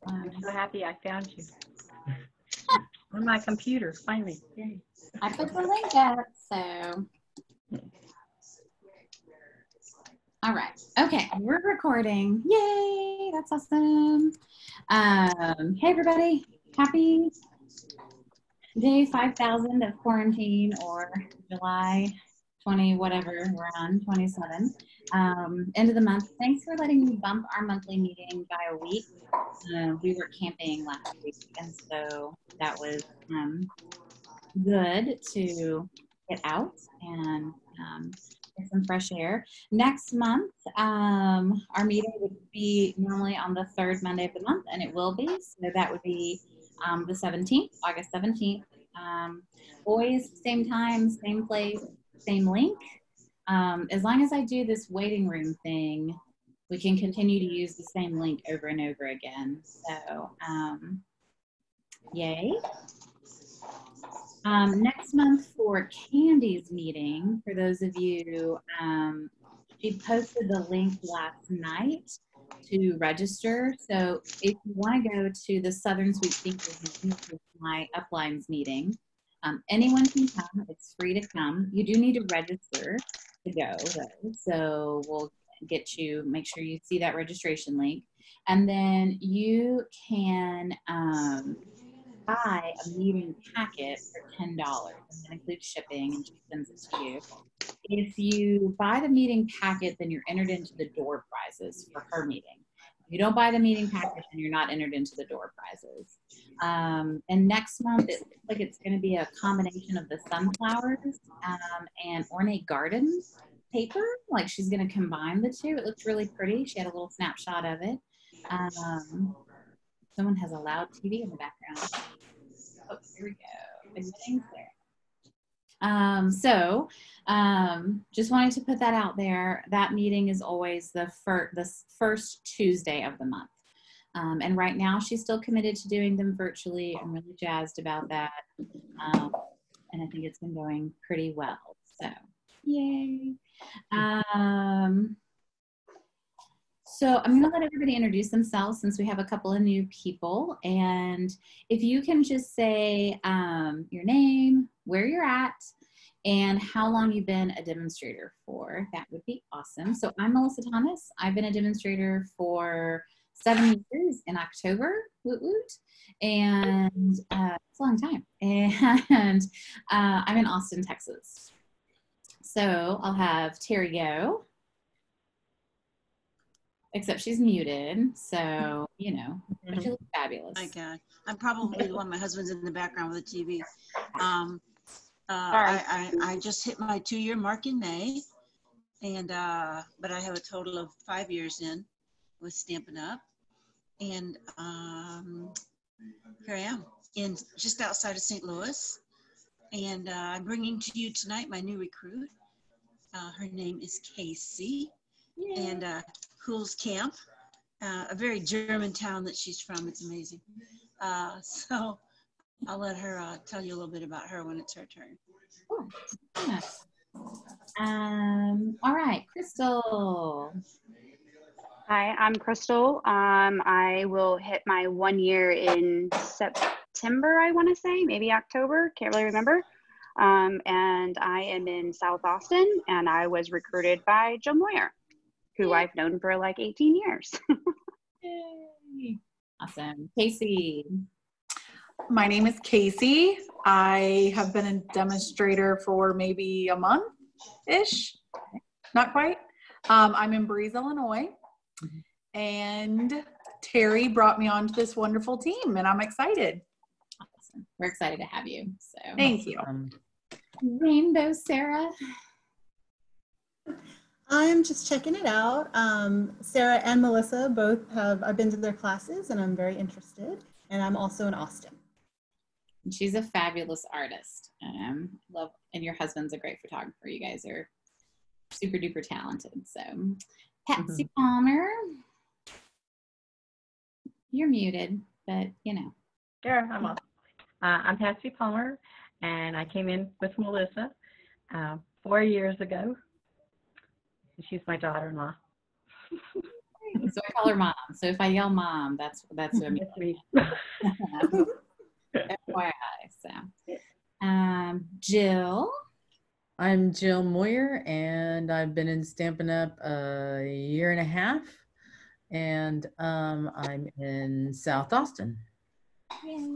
I'm so happy I found you on my computer, finally. Yay. I put the link up, so. All right. Okay, we're recording. Yay, that's awesome. Hey, everybody. Happy day 5,000 of quarantine, or July 20, whatever we're on, 27. End of the month. Thanks for letting me bump our monthly meeting by a week. We were camping last week, and so that was good to get out and get some fresh air. Next month, our meeting would be normally on the third Monday of the month, and it will be. So that would be the 17th, August 17th. Always same time, same place, same link. As long as I do this waiting room thing, we can continue to use the same link over and over again. So, yay. Next month for Candy's meeting, for those of you, she posted the link last night to register. So if you want to go to the Southern Sweet Speakers meeting, which is my uplines meeting, anyone can come. It's free to come. You do need to register to go, though. So we'll get you, make sure you see that registration link. And then you can buy a meeting packet for $10, and that includes shipping, and she sends it to you. If you buy the meeting packet, then you're entered into the door prizes for her meeting. If you don't buy the meeting packet, then you're not entered into the door prizes. And next month, it looks like it's going to be a combination of the sunflowers and ornate gardens paper. Like, she's going to combine the two. It looks really pretty. She had a little snapshot of it. Someone has a loud TV in the background. Oh, here we go. Everything's there. Just wanted to put that out there. That meeting is always the first Tuesday of the month. And right now she's still committed to doing them virtually. I'm really jazzed about that. And I think it's been going pretty well. So, yay. So I'm going to let everybody introduce themselves since we have a couple of new people. And if you can just say your name, where you're at, and how long you've been a demonstrator for, that would be awesome. So I'm Melissa Thomas. I've been a demonstrator for 7 years in October, woot woot. And it's a long time. And I'm in Austin, Texas. So I'll have Terry go. Except she's muted, so, you know, but you look fabulous. My God. I'm probably the one, my husband's in the background with the TV. I just hit my 2-year mark in May, and but I have a total of 5 years in with Stampin' Up. And here I am, just outside of St. Louis. And I'm bringing to you tonight my new recruit. Her name is Casey. Yay. And Cool's Camp, a very German town that she's from. It's amazing. So I'll let her tell you a little bit about her when it's her turn. Oh, nice. All right, Crystal. Hi, I'm Crystal. I will hit my 1 year in September, I want to say, maybe October, can't really remember. And I am in South Austin, and I was recruited by Joe Moyer, who I've known for like 18 years. Yay. Awesome. Casey. My name is Casey. I have been a demonstrator for maybe a month-ish, not quite. I'm in Breeze, Illinois, and Terry brought me onto this wonderful team, and I'm excited. Awesome. We're excited to have you. So thank you. Rainbow Sarah. I'm just checking it out. Sarah and Melissa both I've been to their classes, and I'm very interested. And I'm also in Austin. She's a fabulous artist. Love, and your husband's a great photographer. You guys are super duper talented. So, Patsy Palmer, you're muted, but you know. Sure, I'm on. I'm Patsy Palmer, and I came in with Melissa 4 years ago. She's my daughter-in-law. So I call her mom. So if I yell mom, that's what I mean. Yes, please. FYI. So, Jill. I'm Jill Moyer, and I've been in Stampin' Up! A year and a half, and I'm in South Austin. Yay.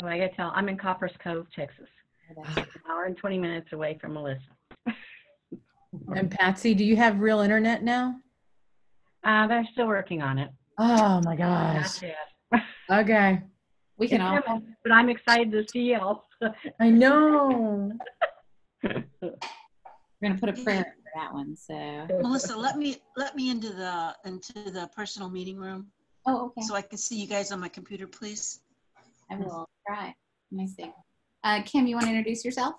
Well, I gotta tell, I'm in Coppers Cove, Texas. That's An hour and 20 minutes away from Melissa. And Patsy, do you have real internet now? They're still working on it. Oh my gosh. Not yet. Okay. we can all. But I'm excited to see y'all. I know. We're gonna put a prayer in for that one. So. Melissa, let me into the personal meeting room Oh, okay. so I can see you guys on my computer, please. I will try. Let me see. Kim, you want to introduce yourself?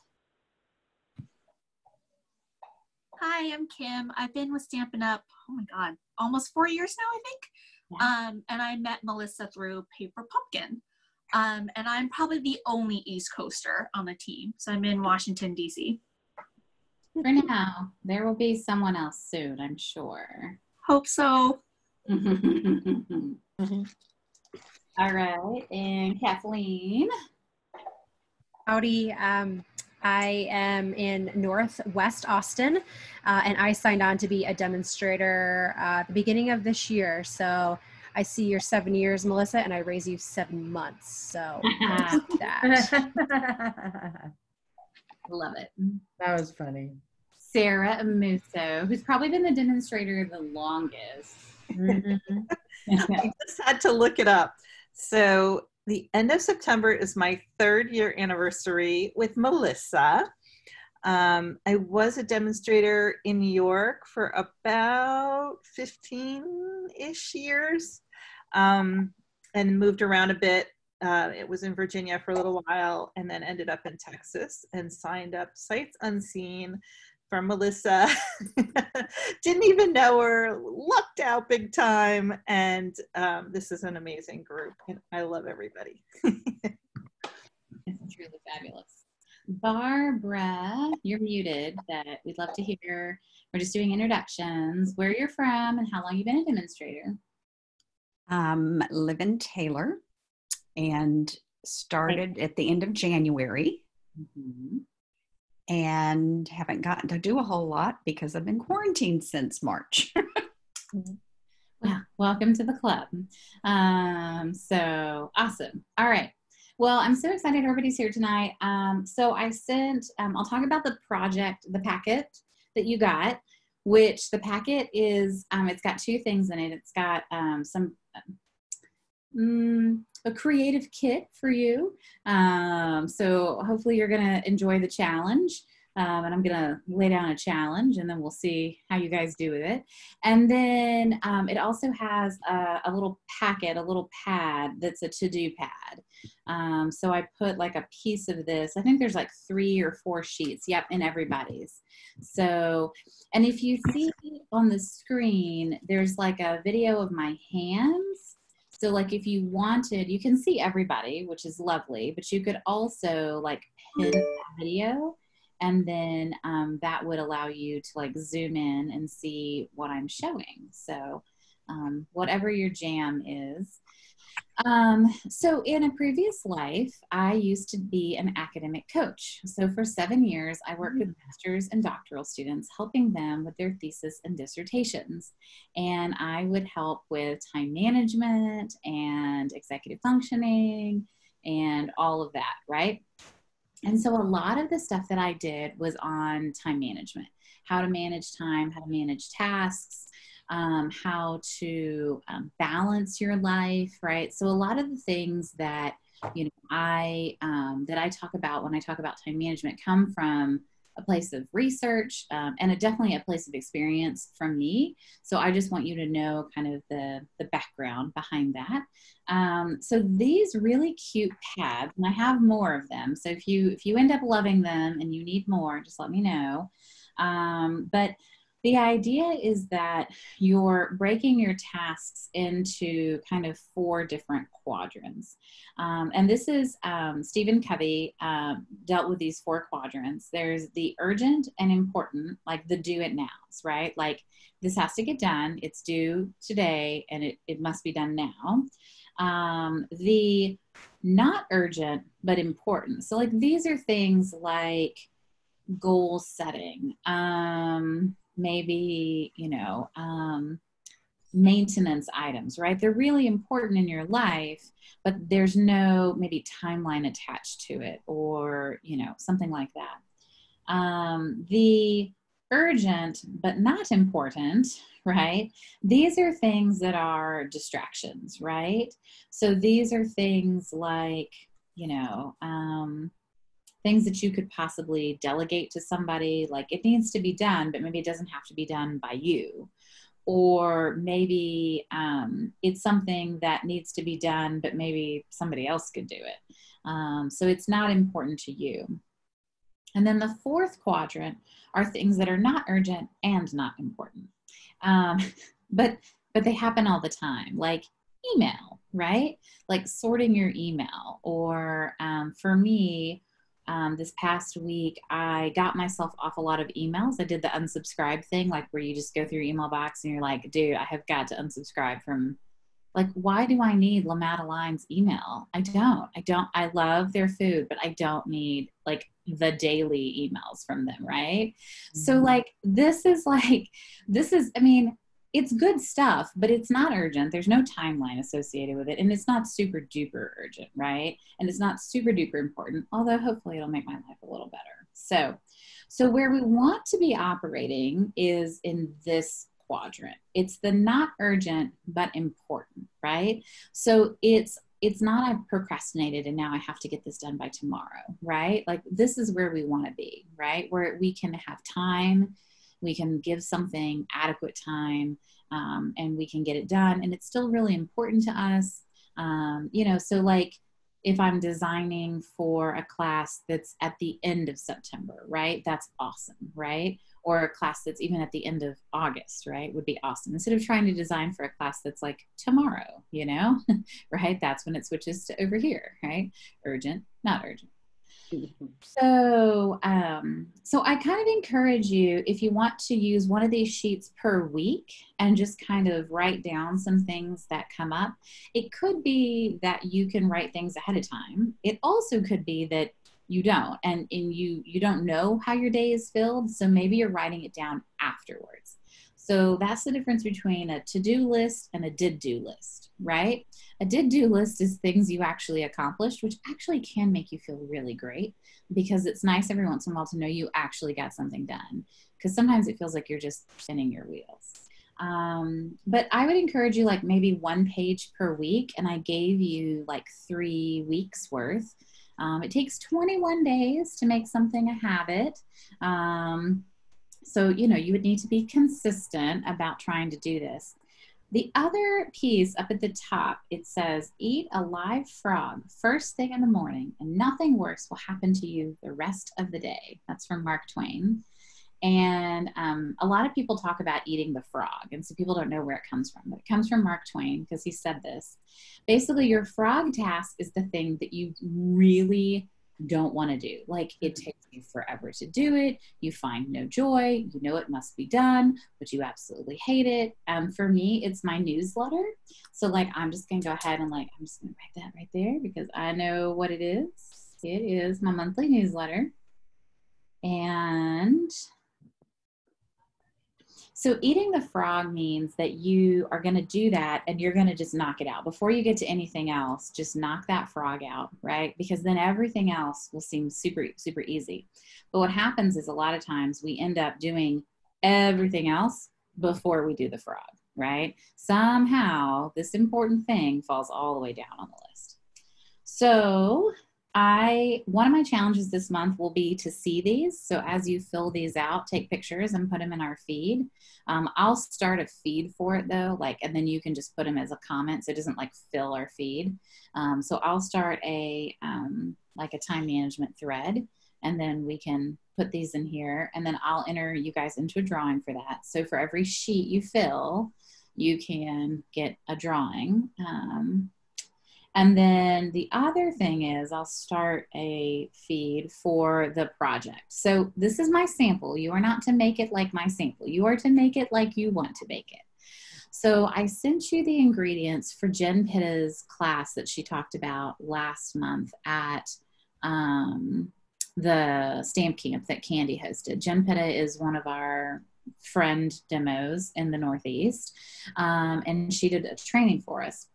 Hi, I'm Kim. I've been with Stampin' Up, oh my God, almost 4 years now, I think. And I met Melissa through Paper Pumpkin. And I'm probably the only East Coaster on the team. So I'm in Washington, D.C. For now, there will be someone else soon, I'm sure. Hope so. All right, and Kathleen. Howdy. I am in Northwest Austin, and I signed on to be a demonstrator at the beginning of this year. So I see you're 7 years, Melissa, and I raise you 7 months. So that. Love it. That was funny. Sarah Musso, who's probably been the demonstrator the longest. I just had to look it up. So the end of September is my 3rd year anniversary with Melissa. I was a demonstrator in New York for about 15-ish years and moved around a bit. It was in Virginia for a little while and then ended up in Texas and signed up sights unseen for Melissa. Didn't even know her, lucked out big time. And this is an amazing group and I love everybody. It's truly fabulous. Barbara, you're muted, but we'd love to hear. We're just doing introductions, where you're from and how long you've been a demonstrator. Live in Taylor and started at the end of January. Mm-hmm. And haven't gotten to do a whole lot because I've been quarantined since March. Well, welcome to the club. So awesome. All right. Well, I'm so excited everybody's here tonight. So I sent, I'll talk about the project, the packet that you got, which the packet is, it's got 2 things in it. It's got a creative kit for you. So hopefully you're going to enjoy the challenge. And I'm going to lay down a challenge and then we'll see how you guys do with it. And then it also has a little packet, a little pad that's a to-do pad. So I put like a piece of this. I think there's like 3 or 4 sheets. Yep, in everybody's. So, and if you see on the screen, there's like a video of my hands. So like if you wanted, you can see everybody, which is lovely, but you could also like pin that video and then that would allow you to like zoom in and see what I'm showing. So whatever your jam is. So in a previous life, I used to be an academic coach. So for 7 years, I worked with master's and doctoral students, helping them with their thesis and dissertations. And I would help with time management and executive functioning and all of that, right? And so a lot of the stuff that I did was on time management, how to manage time, how to manage tasks, how to balance your life, right? So a lot of the things that, you know, that I talk about when I talk about time management come from a place of research and definitely a place of experience from me. So I just want you to know kind of the background behind that. So these really cute pads, and I have more of them. So if you end up loving them and you need more, just let me know. But the idea is that you're breaking your tasks into kind of 4 different quadrants. And this is, Stephen Covey dealt with these 4 quadrants. There's the urgent and important, like the do it nows, right? Like this has to get done. It's due today and it must be done now. The not urgent, but important. So like these are things like goal setting, maybe, maintenance items, right? They're really important in your life, but there's no maybe timeline attached to it or, something like that. The urgent, but not important, right? These are things that are distractions, right? So these are things like, things that you could possibly delegate to somebody, like it needs to be done, but maybe it doesn't have to be done by you. Or maybe it's something that needs to be done, but maybe somebody else could do it. So it's not important to you. And then the 4th quadrant are things that are not urgent and not important. But they happen all the time, like email, right? Like sorting your email. Or for me, this past week, I got myself off a lot of emails. I did the unsubscribe thing, like where you just go through your email box and you're like, dude, I have got to unsubscribe from, like, why do I need La Madeleine's email? I love their food, but I don't need like the daily emails from them, right? Mm-hmm. So like, this is, I mean, it's good stuff, but it's not urgent. There's no timeline associated with it. And it's not super duper urgent, right? And it's not super duper important, although hopefully it'll make my life a little better. So where we want to be operating is in this quadrant. It's the not urgent, but important, right? So it's not I've procrastinated and now I have to get this done by tomorrow, right? Like this is where we want to be, right? Where we can have time, we can give something adequate time, and we can get it done. And it's still really important to us. So like if I'm designing for a class that's at the end of September, right? That's awesome, right? Or a class that's even at the end of August, right? Would be awesome. Instead of trying to design for a class that's like tomorrow, right? That's when it switches to over here, right? Urgent, not urgent. So I kind of encourage you, if you want to use one of these sheets per week and just kind of write down some things that come up. It could be that you can write things ahead of time. It also could be that you don't, and you don't know how your day is filled. So maybe you're writing it down afterwards. So that's the difference between a to-do list and a did-do list, right? A did-do list is things you actually accomplished, which actually can make you feel really great because it's nice every once in a while to know you actually got something done, because sometimes it feels like you're just spinning your wheels. But I would encourage you like maybe 1 page per week, and I gave you like 3 weeks worth. It takes 21 days to make something a habit. So, you would need to be consistent about trying to do this. The other piece up at the top, it says, eat a live frog first thing in the morning and nothing worse will happen to you the rest of the day. That's from Mark Twain. And a lot of people talk about eating the frog. And so people don't know where it comes from, but it comes from Mark Twain because he said this. Basically, your frog task is the thing that you really don't want to do. Like it takes you forever to do it. You find no joy. You know it must be done, but you absolutely hate it. For me, it's my newsletter. So like I'm just going to go ahead and I'm just going to write that right there because I know what it is. It is my monthly newsletter. And so eating the frog means that you are going to do that and you're going to just knock it out. Before you get to anything else, just knock that frog out, right? Because then everything else will seem super, super easy. But what happens is a lot of times we end up doing everything else before we do the frog, right? Somehow this important thing falls all the way down on the list. So one of my challenges this month will be to see these. So as you fill these out, take pictures and put them in our feed. I'll start a feed for it though, and then you can just put them as a comment so it doesn't fill our feed. So I'll start a time management thread, and then we can put these in here, and then I'll enter you guys into a drawing for that. So for every sheet you fill, you can get a drawing. And then the other thing is I'll start a feed for the project. So this is my sample. You are not to make it like my sample. You are to make it like you want to make it. So I sent you the ingredients for Jen Pitta's class that she talked about last month at the stamp camp that Candy hosted. Jen Pitta is one of our friend demos in the Northeast, and she did a training for us.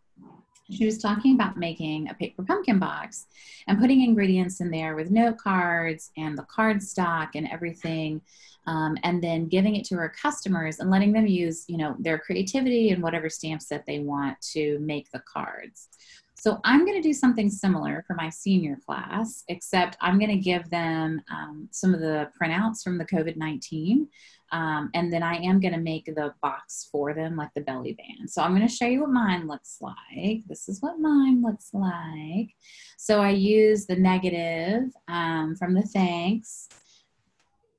She was talking about making a paper pumpkin box and putting ingredients in there with note cards and the card stock and everything, and then giving it to her customers and letting them use, you know, their creativity and whatever stamp set they want to make the cards. So I'm going to do something similar for my senior class, except I'm going to give them some of the printouts from the COVID-19. And then I am going to make the box for them, like the belly band. So I'm going to show you what mine looks like. This is what mine looks like. So I use the negative from the thanks.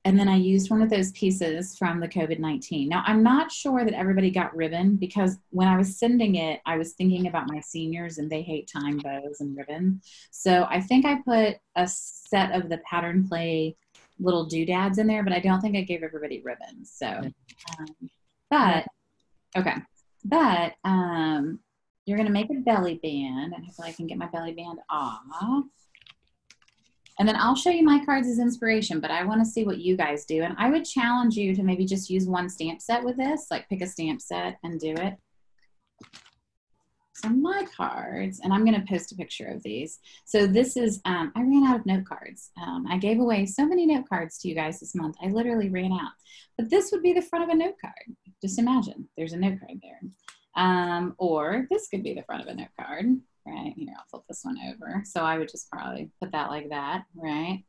And then I used one of those pieces from the COVID-19. Now, I'm not sure that everybody got ribbon, because when I was sending it, I was thinking about my seniors and they hate time bows and ribbon. So I think I put a set of the Pattern Play little doodads in there, but I don't think I gave everybody ribbons. So, but you're going to make a belly band, and hopefully I can get my belly band off. And then I'll show you my cards as inspiration, but I want to see what you guys do. And I would challenge you to maybe just use one stamp set with this, like pick a stamp set and do it. So my cards, and I'm going to post a picture of these. So this is, I ran out of note cards. I gave away so many note cards to you guys this month. I literally ran out. But this would be the front of a note card. Just imagine there's a note card there. Or this could be the front of a note card. Right here, I'll flip this one over. So I would just probably put that like that, right?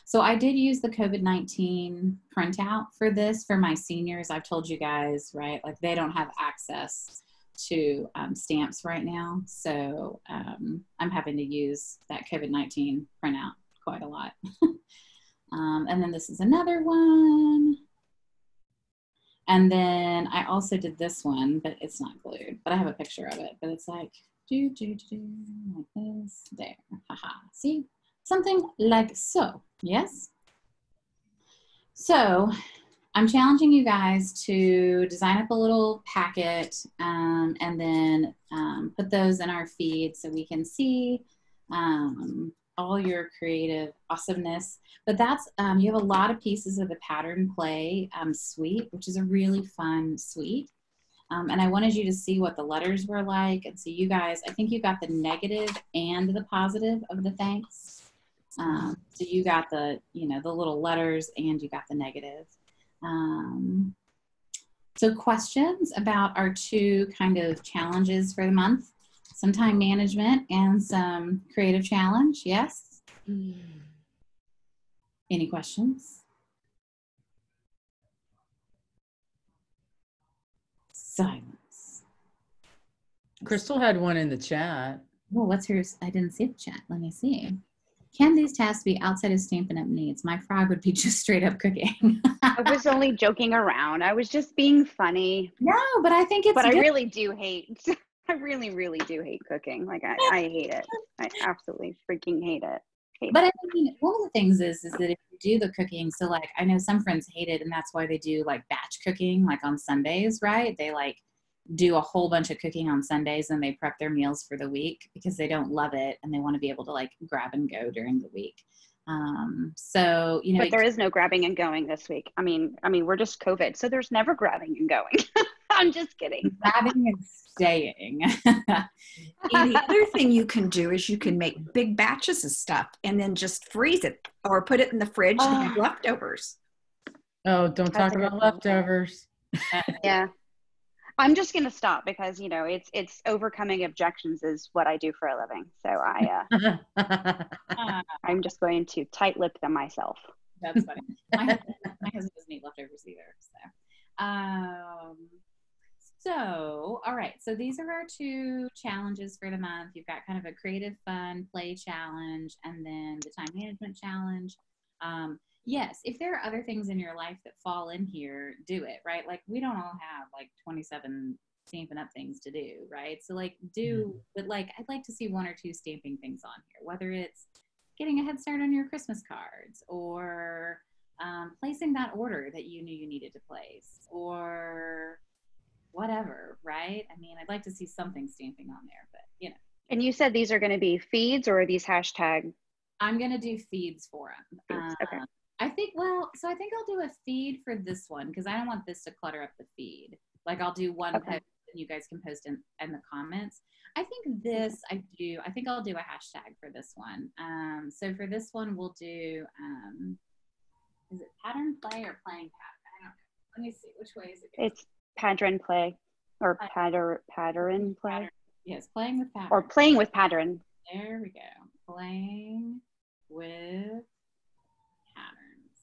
So I did use the COVID-19 printout for this for my seniors. I've told you guys, right? Like they don't have access to stamps right now. So I'm having to use that COVID-19 printout quite a lot. And then this is another one. And then I also did this one, but it's not glued, but I have a picture of it, but it's like, like this, there, haha. See, something like so, yes? So I'm challenging you guys to design up a little packet and then put those in our feed so we can see all your creative awesomeness. But that's, you have a lot of pieces of the Pattern Play suite, which is a really fun suite. And I wanted you to see what the letters were like. And so you guys, I think you got the negative and the positive of the thanks. So you got the, you know, the little letters and you got the negative. So questions about our two kind of challenges for the month, some time management and some creative challenge. Yes. Any questions? Silence. Crystal had one in the chat. Well, what's hers? I didn't see the chat. Let me see. Can these tasks be outside of Stampin' Up! Needs? My frog would be just straight up cooking. I was only joking around. I was just being funny. No, but I think it's But good. I really do hate, I really, really do hate cooking. Like I hate it. I absolutely freaking hate it. But I mean, one of the things is that if you do the cooking, so like I know some friends hate it, and that's why they do like batch cooking, like on Sundays, right? They like do a whole bunch of cooking on Sundays and they prep their meals for the week because they don't love it and they want to be able to like grab and go during the week. So, you know, but there is no grabbing and going this week. I mean, we're just COVID, so there's never grabbing and going. I'm just kidding. Grabbing and staying. And the other thing you can do is you can make big batches of stuff and then just freeze it or put it in the fridge and have leftovers. Oh, don't talk about leftovers. Yeah. I'm just going to stop because, you know, it's overcoming objections is what I do for a living. So I'm just going to tight-lip them myself. That's funny. My husband doesn't eat leftovers either. So, all right. So these are our two challenges for the month. You've got kind of a creative, fun play challenge and then the time management challenge. yes, if there are other things in your life that fall in here, do it, right? Like we don't all have like 27 Stampin' Up things to do, right? So like but like I'd like to see 1 or 2 stamping things on here, whether it's getting a head start on your Christmas cards or placing that order that you knew you needed to place or whatever, right? I mean, I'd like to see something stamping on there, but you know. And you said these are going to be feeds or are these hashtag? I'm going to do feeds for them. Okay. I think I'll do a feed for this one because I don't want this to clutter up the feed. Like I'll do one post and you guys can post in the comments. I think I'll do a hashtag for this one. So for this one, we'll do, is it pattern play or playing pattern? I don't know. Let me see. Which way is it going? It's pattern play or pattern play. Yes, playing with pattern. Or playing with pattern. There we go. Playing with patterns.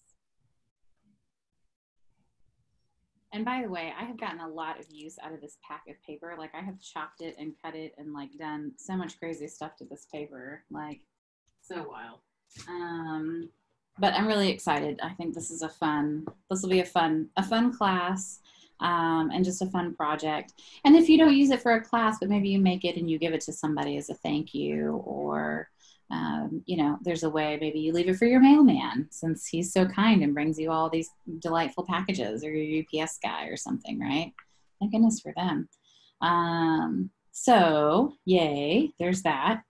And by the way, I have gotten a lot of use out of this pack of paper. Like I have chopped it and cut it and like done so much crazy stuff to this paper. Like so wild. But I'm really excited. I think this will be a fun class. And just a fun project. And if you don't use it for a class, but maybe you make it and you give it to somebody as a thank you, or, you know, there's a way, maybe you leave it for your mailman since he's so kind and brings you all these delightful packages, or your UPS guy or something, right? Thank goodness for them. So yay, there's that.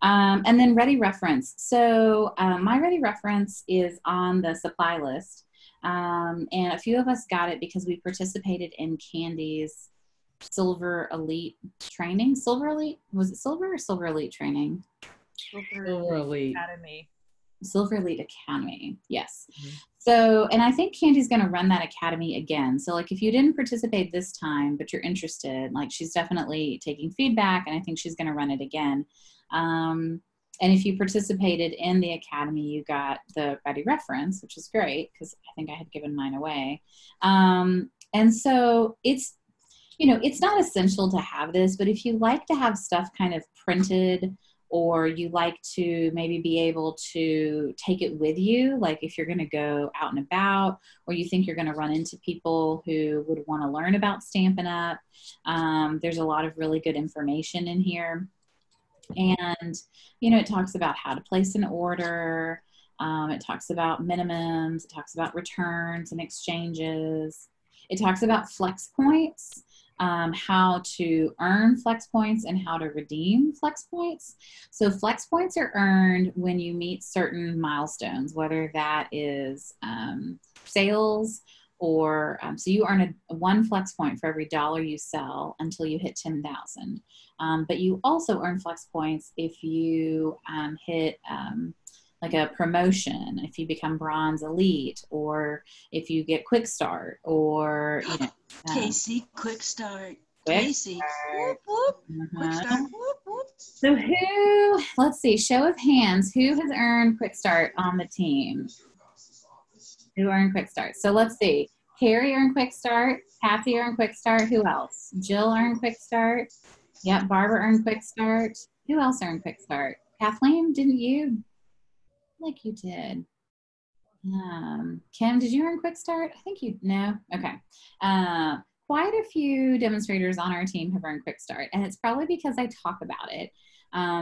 And then Ready Reference. So my Ready Reference is on the supply list. And a few of us got it because we participated in Candy's Silver Elite training. Silver Elite, was it Silver or Silver Elite training? Silver Elite Academy. Silver Elite Academy, yes. So, and I think Candy's going to run that academy again. So like if you didn't participate this time, but you're interested, like she's definitely taking feedback and I think she's going to run it again. And if you participated in the academy, you got the Ready Reference, which is great because I think I had given mine away. And so it's, you know, it's not essential to have this, but if you like to have stuff kind of printed or you like to maybe be able to take it with you, like if you're going to go out and about or you think you're going to run into people who would want to learn about Stampin' Up, there's a lot of really good information in here. And, you know, it talks about how to place an order. It talks about minimums. It talks about returns and exchanges. It talks about flex points, how to earn flex points and how to redeem flex points. So flex points are earned when you meet certain milestones, whether that is sales or so you earn one flex point for every $1 you sell until you hit 10,000. But you also earn flex points if you hit like a promotion, if you become bronze elite, or if you get quick start, or you know. Casey, quick start. Quick Casey, start. whoop, whoop. Quick start. Whoop, whoop. So who? Let's see. Show of hands. Who has earned quick start on the team? Who earned quick start? So let's see. Carrie earned quick start. Patsy earned quick start. Who else? Jill earned quick start. Yep. Barbara earned quick start. Who else earned quick start? Kathleen, didn't you? Like you did. Kim, did you earn quick start? I think you, no? Okay. Quite a few demonstrators on our team have earned quick start, and it's probably because I talk about it.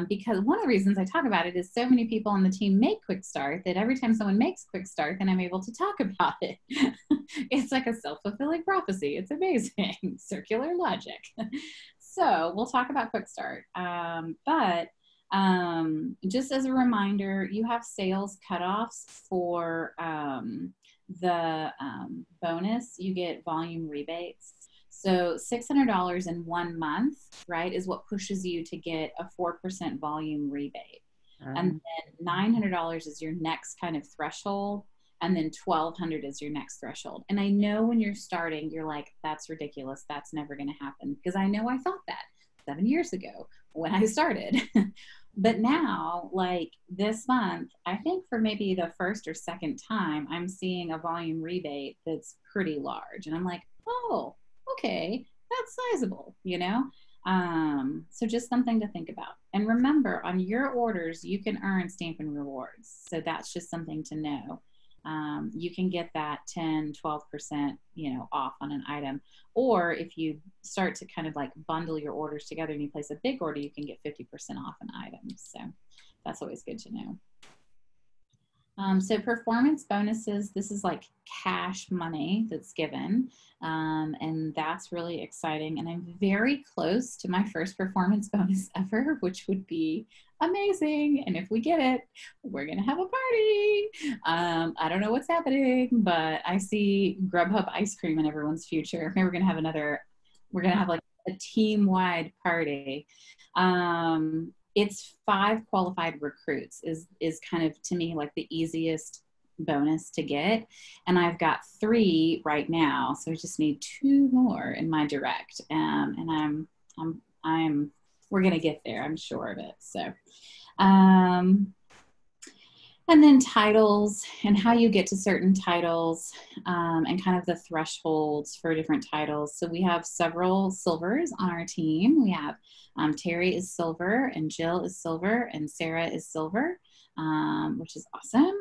Because one of the reasons I talk about it is so many people on the team make quick start that every time someone makes quick start, then I'm able to talk about it. It's like a self-fulfilling prophecy. It's amazing. Circular logic. So we'll talk about quick start. But just as a reminder, you have sales cutoffs for the bonus. You get volume rebates. So $600 in 1 month, right, is what pushes you to get a 4% volume rebate. And then $900 is your next kind of threshold. And then $1,200 is your next threshold. And I know when you're starting, you're like, that's ridiculous. That's never going to happen. Because I know I thought that 7 years ago when I started. But now, like this month, I think for maybe the first or second time, I'm seeing a volume rebate that's pretty large. And I'm like, oh, okay, that's sizable, you know? So just something to think about. And remember, on your orders, you can earn Stampin' Rewards. So that's just something to know. you can get that 10, 12%, off on an item. Or if you start to kind of like bundle your orders together and you place a big order, you can get 50% off an item. So that's always good to know. So performance bonuses, this is like cash money that's given, and that's really exciting. And I'm very close to my first performance bonus ever, which would be amazing. And if we get it, we're going to have a party. I don't know what's happening, but I see Grubhub ice cream in everyone's future. Maybe we're going to have like a team-wide party. It's 5 qualified recruits is kind of, to me, like the easiest bonus to get. And I've got 3 right now. So I just need 2 more in my direct. And we're going to get there. I'm sure of it. So, and then titles and how you get to certain titles, and kind of the thresholds for different titles. So we have several silvers on our team. We have Terry is silver, and Jill is silver, and Sarah is silver, which is awesome.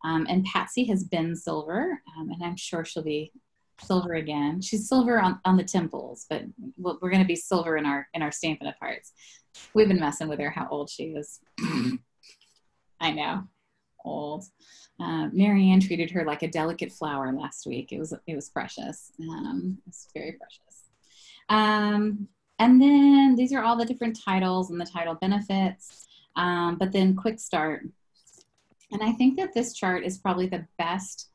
And Patsy has been silver, and I'm sure she'll be silver again. She's silver on the temples, but we're going to be silver in our Stampin' Up! Hearts. We've been messing with her how old she is. I know. Old. Marianne treated her like a delicate flower last week. It was precious. It's very precious. And then these are all the different titles and the title benefits. But then quick start. And I think that this chart is probably the best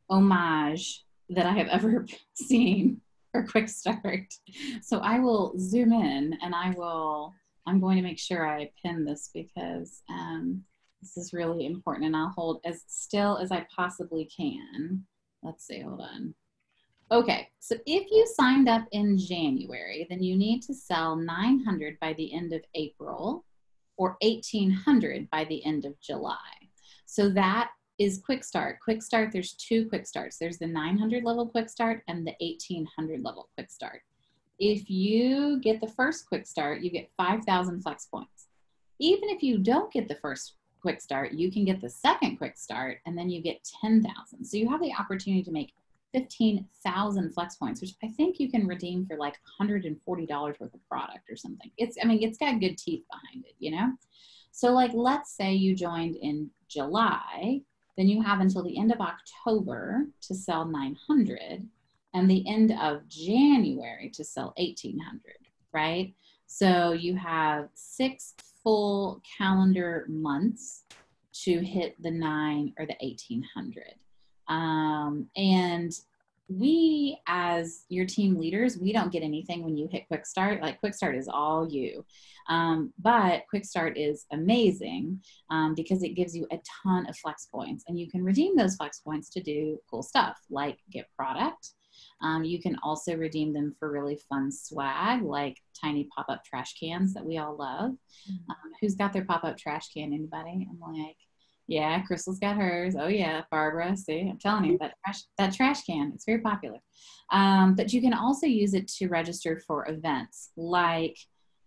homage that I have ever seen for quick start. So I will zoom in and I'm going to make sure I pin this because this is really important, and I'll hold as still as I possibly can. Let's see, hold on. Okay, so if you signed up in January, then you need to sell 900 by the end of April or 1,800 by the end of July. So that is quick start. Quick start, there's 2 quick starts. There's the 900 level quick start and the 1,800 level quick start. If you get the first quick start, you get 5,000 flex points. Even if you don't get the first quick start, you can get the second quick start and then you get 10,000. So you have the opportunity to make 15,000 flex points, which I think you can redeem for like $140 worth of product or something. It's got good teeth behind it, So like, let's say you joined in July, then you have until the end of October to sell 900 and the end of January to sell 1,800, right? So you have 6 full calendar months to hit the 9 or the 1,800. And we, as your team leaders, we don't get anything when you hit quick start. Like quick start is all you. But quick start is amazing because it gives you a ton of flex points, and you can redeem those flex points to do cool stuff like get product. You can also redeem them for really fun swag like tiny pop-up trash cans that we all love. Who's got their pop-up trash can? Anybody? I'm like, yeah, Crystal's got hers. Oh yeah, Barbara. See, I'm telling you, that trash can, it's very popular. But you can also use it to register for events like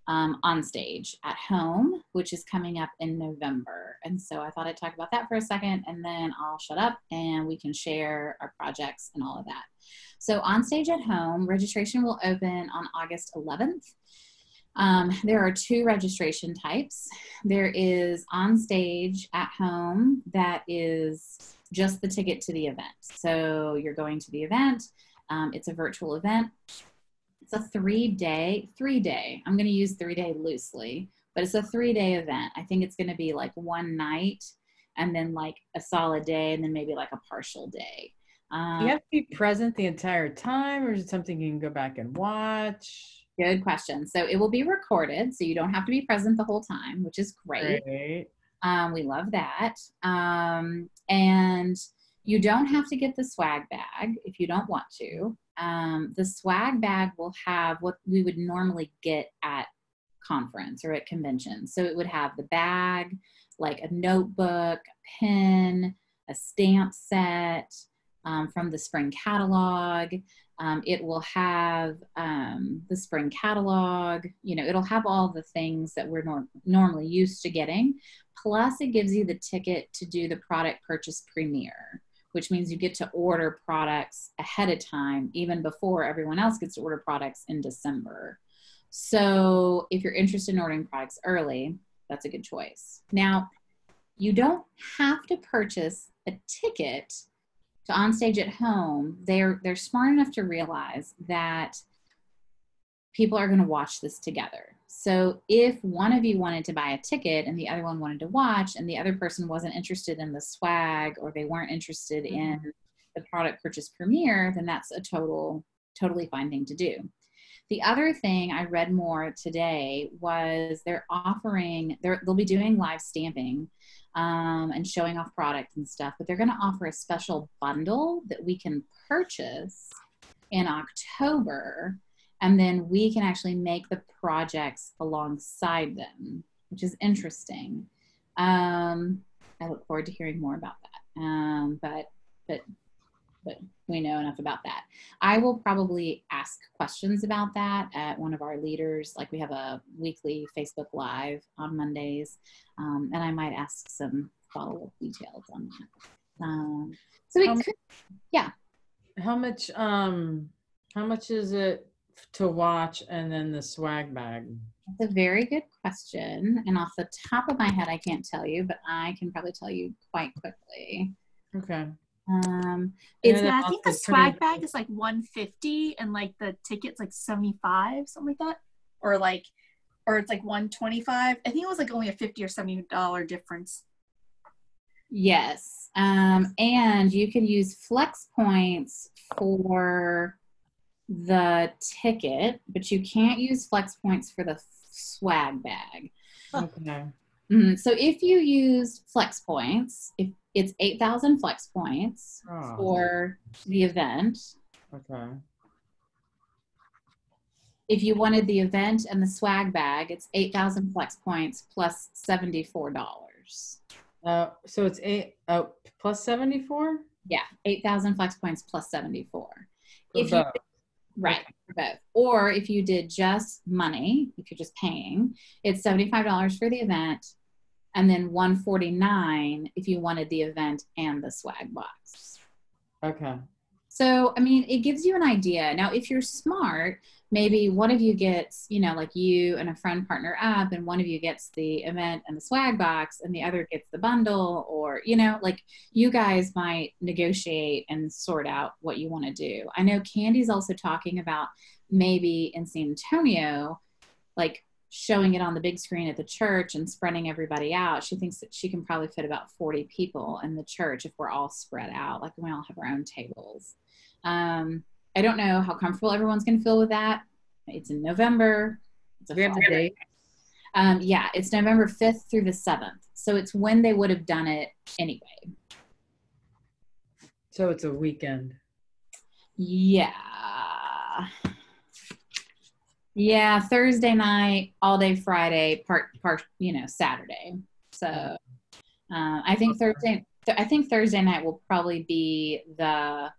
On Stage at Home, which is coming up in November. And so I thought I'd talk about that for a second, and then I'll shut up and we can share our projects and all of that. So On Stage at Home, registration will open on August 11th. There are 2 registration types. There is On Stage at Home, that is just the ticket to the event. So you're going to the event. It's a virtual event. It's a 3-day, I'm going to use 3-day loosely, but it's a 3-day event. I think it's going to be like one night and then like a solid day and then maybe like a partial day. Do you have to be present the entire time, or is it something you can go back and watch? Good question. So it will be recorded, so you don't have to be present the whole time, which is great. We love that. And you don't have to get the swag bag if you don't want to. The swag bag will have what we would normally get at conference or at convention. So it would have the bag, like a notebook, a pen, a stamp set, from the spring catalog. It will have the spring catalog, it'll have all the things that we're normally used to getting. Plus it gives you the ticket to do the product purchase premiere, which means you get to order products ahead of time, even before everyone else gets to order products in December. So if you're interested in ordering products early, that's a good choice. Now, you don't have to purchase a ticket to Onstage at Home. They're smart enough to realize that people are going to watch this together. So if one of you wanted to buy a ticket and the other one wanted to watch, and the other person wasn't interested in the swag, or they weren't interested in the product purchase premiere, then that's a totally fine thing to do. The other thing I read more today was they'll be doing live stamping and showing off product and stuff, but they're going to offer a special bundle that we can purchase in October, and then we can actually make the projects alongside them, which is interesting. I look forward to hearing more about that. But we know enough about that. I will probably ask questions about that at one of our leaders. Like, we have a weekly Facebook Live on Mondays, and I might ask some follow-up details on that. So it could, yeah. How much is it to watch, and then the swag bag? That's a very good question. And off the top of my head, I can't tell you, but I can probably tell you quite quickly. Okay. I think the swag bag is like $150 and like the ticket's like $75, something like that. Or it's like $125. I think it was like only a $50 or $70 difference. Yes. And you can use Flex Points for the ticket, but you can't use Flex Points for the swag bag. Okay. So if you use Flex Points, if it's 8,000 Flex Points for the event. Okay. If you wanted the event and the swag bag, it's 8,000 Flex Points plus $74. So it's plus 74? Yeah, 8,000 Flex Points plus 74. Right, for both. Or if you did just money, if you're just paying, it's $75 for the event, and then $149 if you wanted the event and the swag box. Okay. So, I mean, it gives you an idea. Now, if you're smart, maybe one of you gets, like you and a friend partner up, and one of you gets the event and the swag box, and the other gets the bundle, or, like you guys might negotiate and sort out what you want to do. I know Candy's also talking about maybe in San Antonio, like showing it on the big screen at the church and spreading everybody out. She thinks that she can probably fit about 40 people in the church if we're all spread out, like we all have our own tables. I don't know how comfortable everyone's going to feel with that. It's in November. It's a date. Yeah, it's November 5th through the 7th. So it's when they would have done it anyway. So it's a weekend. Yeah. Yeah, Thursday night, all day Friday, part Saturday. So I think Thursday night will probably be the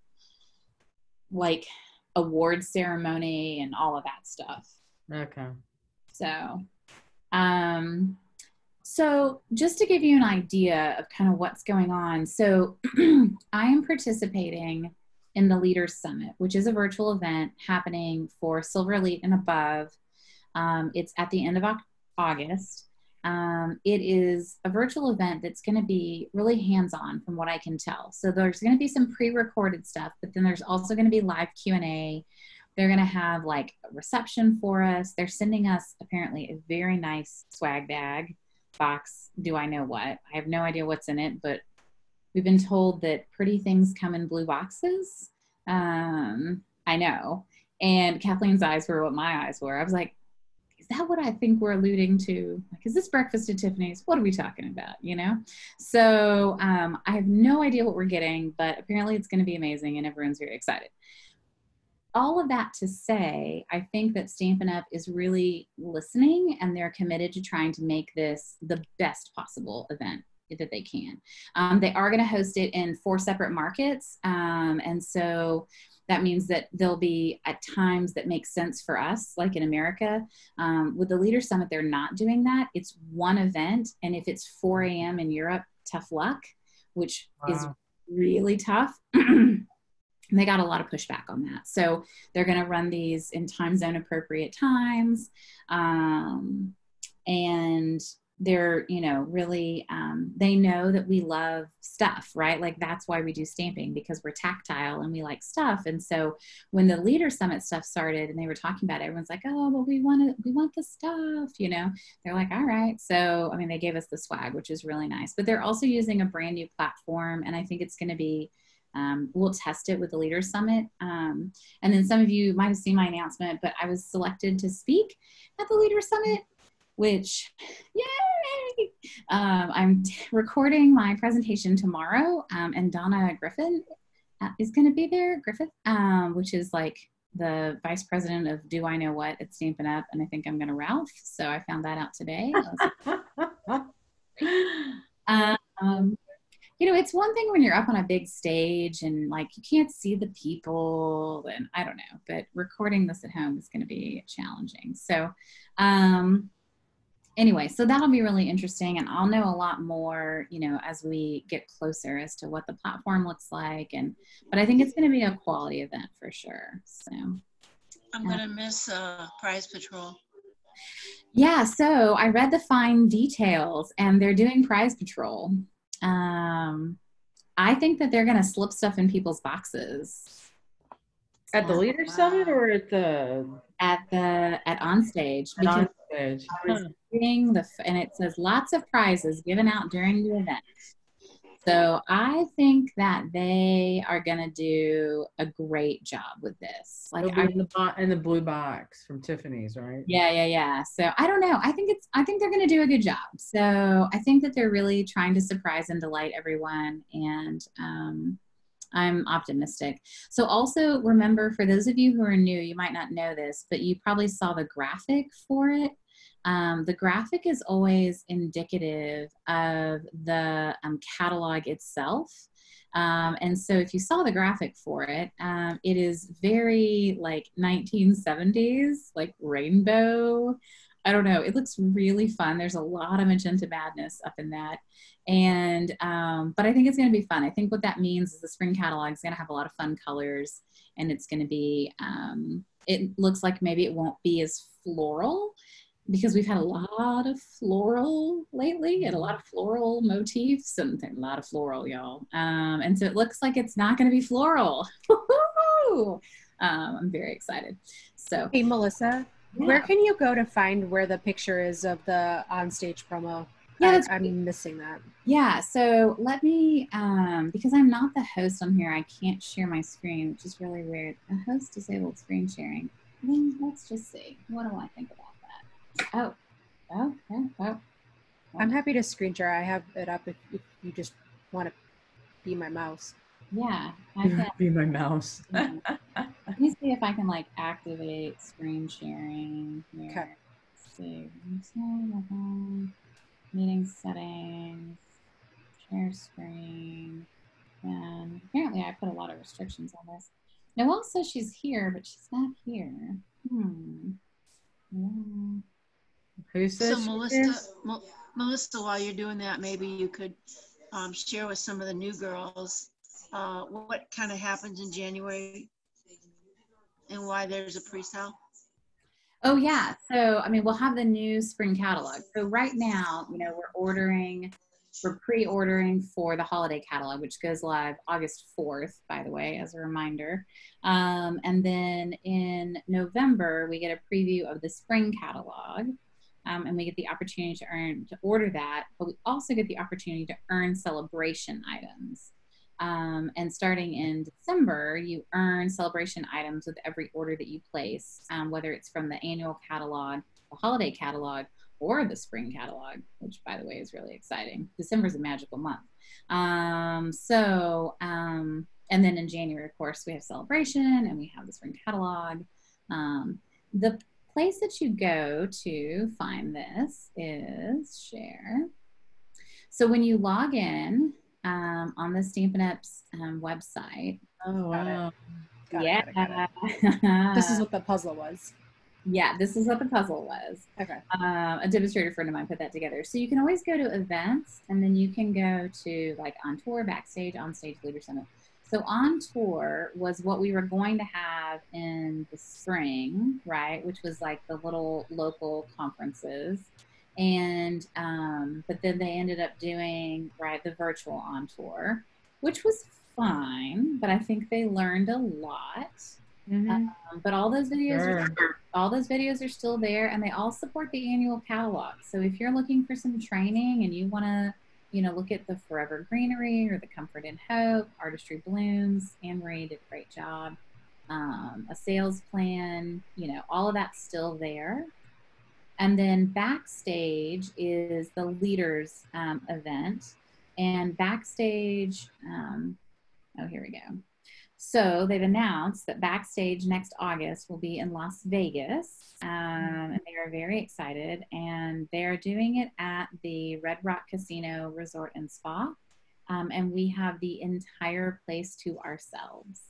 award ceremony and all of that stuff. Okay. So just to give you an idea of kind of what's going on. So I am participating in the Leaders Summit, which is a virtual event happening for Silver Elite and above. It's at the end of August. It is a virtual event that's going to be really hands-on from what I can tell. So there's going to be some pre-recorded stuff, but then there's also going to be live Q&A. They're going to have like a reception for us. They're sending us apparently a very nice swag bag box. Do I know what? I have no idea what's in it, but we've been told that pretty things come in blue boxes. I know. And Kathleen's eyes were what my eyes were. I was like, is that what I think we're alluding to? Like, is this breakfast at Tiffany's? What are we talking about? So I have no idea what we're getting, but apparently it's going to be amazing and everyone's very excited. All of that to say, I think that Stampin' Up! Is really listening, and they're committed to trying to make this the best possible event that they can. They are going to host it in 4 separate markets. And so that means that there'll be at times that make sense for us, like in America. With the Leader Summit, they're not doing that. It's one event. And if it's 4 a.m. in Europe, tough luck, which is really tough. They got a lot of pushback on that. So they're going to run these in time zone appropriate times. And they're, you know, really, they know that we love stuff, right? Like that's why we do stamping, because we're tactile and we like stuff. And so when the Leader Summit stuff started and they were talking about it, everyone's like, oh, well, we want the stuff, you know. They're like, all right. So, I mean, they gave us the swag, which is really nice, but they're also using a brand new platform. And I think it's going to be, we'll test it with the Leader Summit. And then some of you might have seen my announcement, but I was selected to speak at the Leader Summit, which, yay! I'm recording my presentation tomorrow, and Donna Griffin is going to be there, which is like the vice president of Do I Know What at Stampin' Up, and I think I'm going to Ralph, so I found that out today. You know, it's one thing when you're up on a big stage and like you can't see the people, and I don't know, but recording this at home is going to be challenging. So, anyway, so that'll be really interesting, and I'll know a lot more, you know, as we get closer as to what the platform looks like. But I think it's going to be a quality event for sure. So I'm going to miss Prize Patrol. Yeah, so I read the fine details, and they're doing Prize Patrol. I think that they're going to slip stuff in people's boxes. At the Leader Summit or at Onstage? At Onstage. I was reading and it says lots of prizes given out during the event. So I think that they are going to do a great job with this. Like in the blue box from Tiffany's, right? Yeah. So I don't know. I think they're going to do a good job. So I think that they're really trying to surprise and delight everyone. And I'm optimistic. So also remember, for those of you who are new, you might not know this, but you probably saw the graphic for it. The graphic is always indicative of the catalog itself. And so if you saw the graphic for it, it is very like 1970s, like rainbow. I don't know. It looks really fun. There's a lot of magenta madness up in that. And, but I think it's going to be fun. I think what that means is the spring catalog is going to have a lot of fun colors, and it's going to be, it looks like maybe it won't be as floral, because we've had a lot of floral lately and a lot of floral motifs and a lot of floral, y'all. And so it looks like it's not going to be floral. I'm very excited. So, hey, Melissa, where can you go to find where the picture is of the onstage promo? Yeah, I'm missing that. Yeah, so let me, because I'm not the host on here, I can't share my screen, which is really weird. A host disabled screen sharing. Let's just see. What do I think about that? Oh. I'm happy to screen share. I have it up if you just want to be my mouse. Yeah, I can. Be my mouse. Let me see if I can like activate screen sharing here. Okay. Let's see. Meeting settings, share screen, and apparently I put a lot of restrictions on this. Noelle says she's here, but she's not here. Yeah. Who says? So Melissa, while you're doing that, maybe you could share with some of the new girls what kind of happens in January and why there's a pre-sale. Oh yeah, so I mean, we'll have the new spring catalog. So right now, you know, we're pre-ordering for the holiday catalog, which goes live August 4th, by the way, as a reminder. And then in November, we get a preview of the spring catalog, and we get the opportunity to order that, but we also get the opportunity to earn celebration items. And starting in December, you earn celebration items with every order that you place, whether it's from the annual catalog, the holiday catalog, or the spring catalog, which, by the way, is really exciting. December is a magical month. And then in January, of course, we have celebration and we have the spring catalog. The place that you go to find this is share. So when you log in, on the Stampin' Up's website. Oh, wow. Got it. This is what the puzzle was. Yeah, this is what the puzzle was. Okay. A demonstrator friend of mine put that together. So you can always go to events, and then you can go to like on tour, backstage, on stage, leader summit. So on tour was what we were going to have in the spring, right? Which was like the little local conferences. And, but then they ended up doing, right, the virtual on tour, which was fine, but I think they learned a lot. But all those videos are still there, and they all support the annual catalog. So if you're looking for some training and you want to, look at the Forever Greenery or the Comfort and Hope, Artistry Blooms, Anne Marie did a great job. A sales plan, all of that's still there. And then backstage is the leaders event, and backstage. Oh, here we go. So they've announced that Backstage next August will be in Las Vegas, and they are very excited, and they're doing it at the Red Rock Casino Resort and Spa, and we have the entire place to ourselves,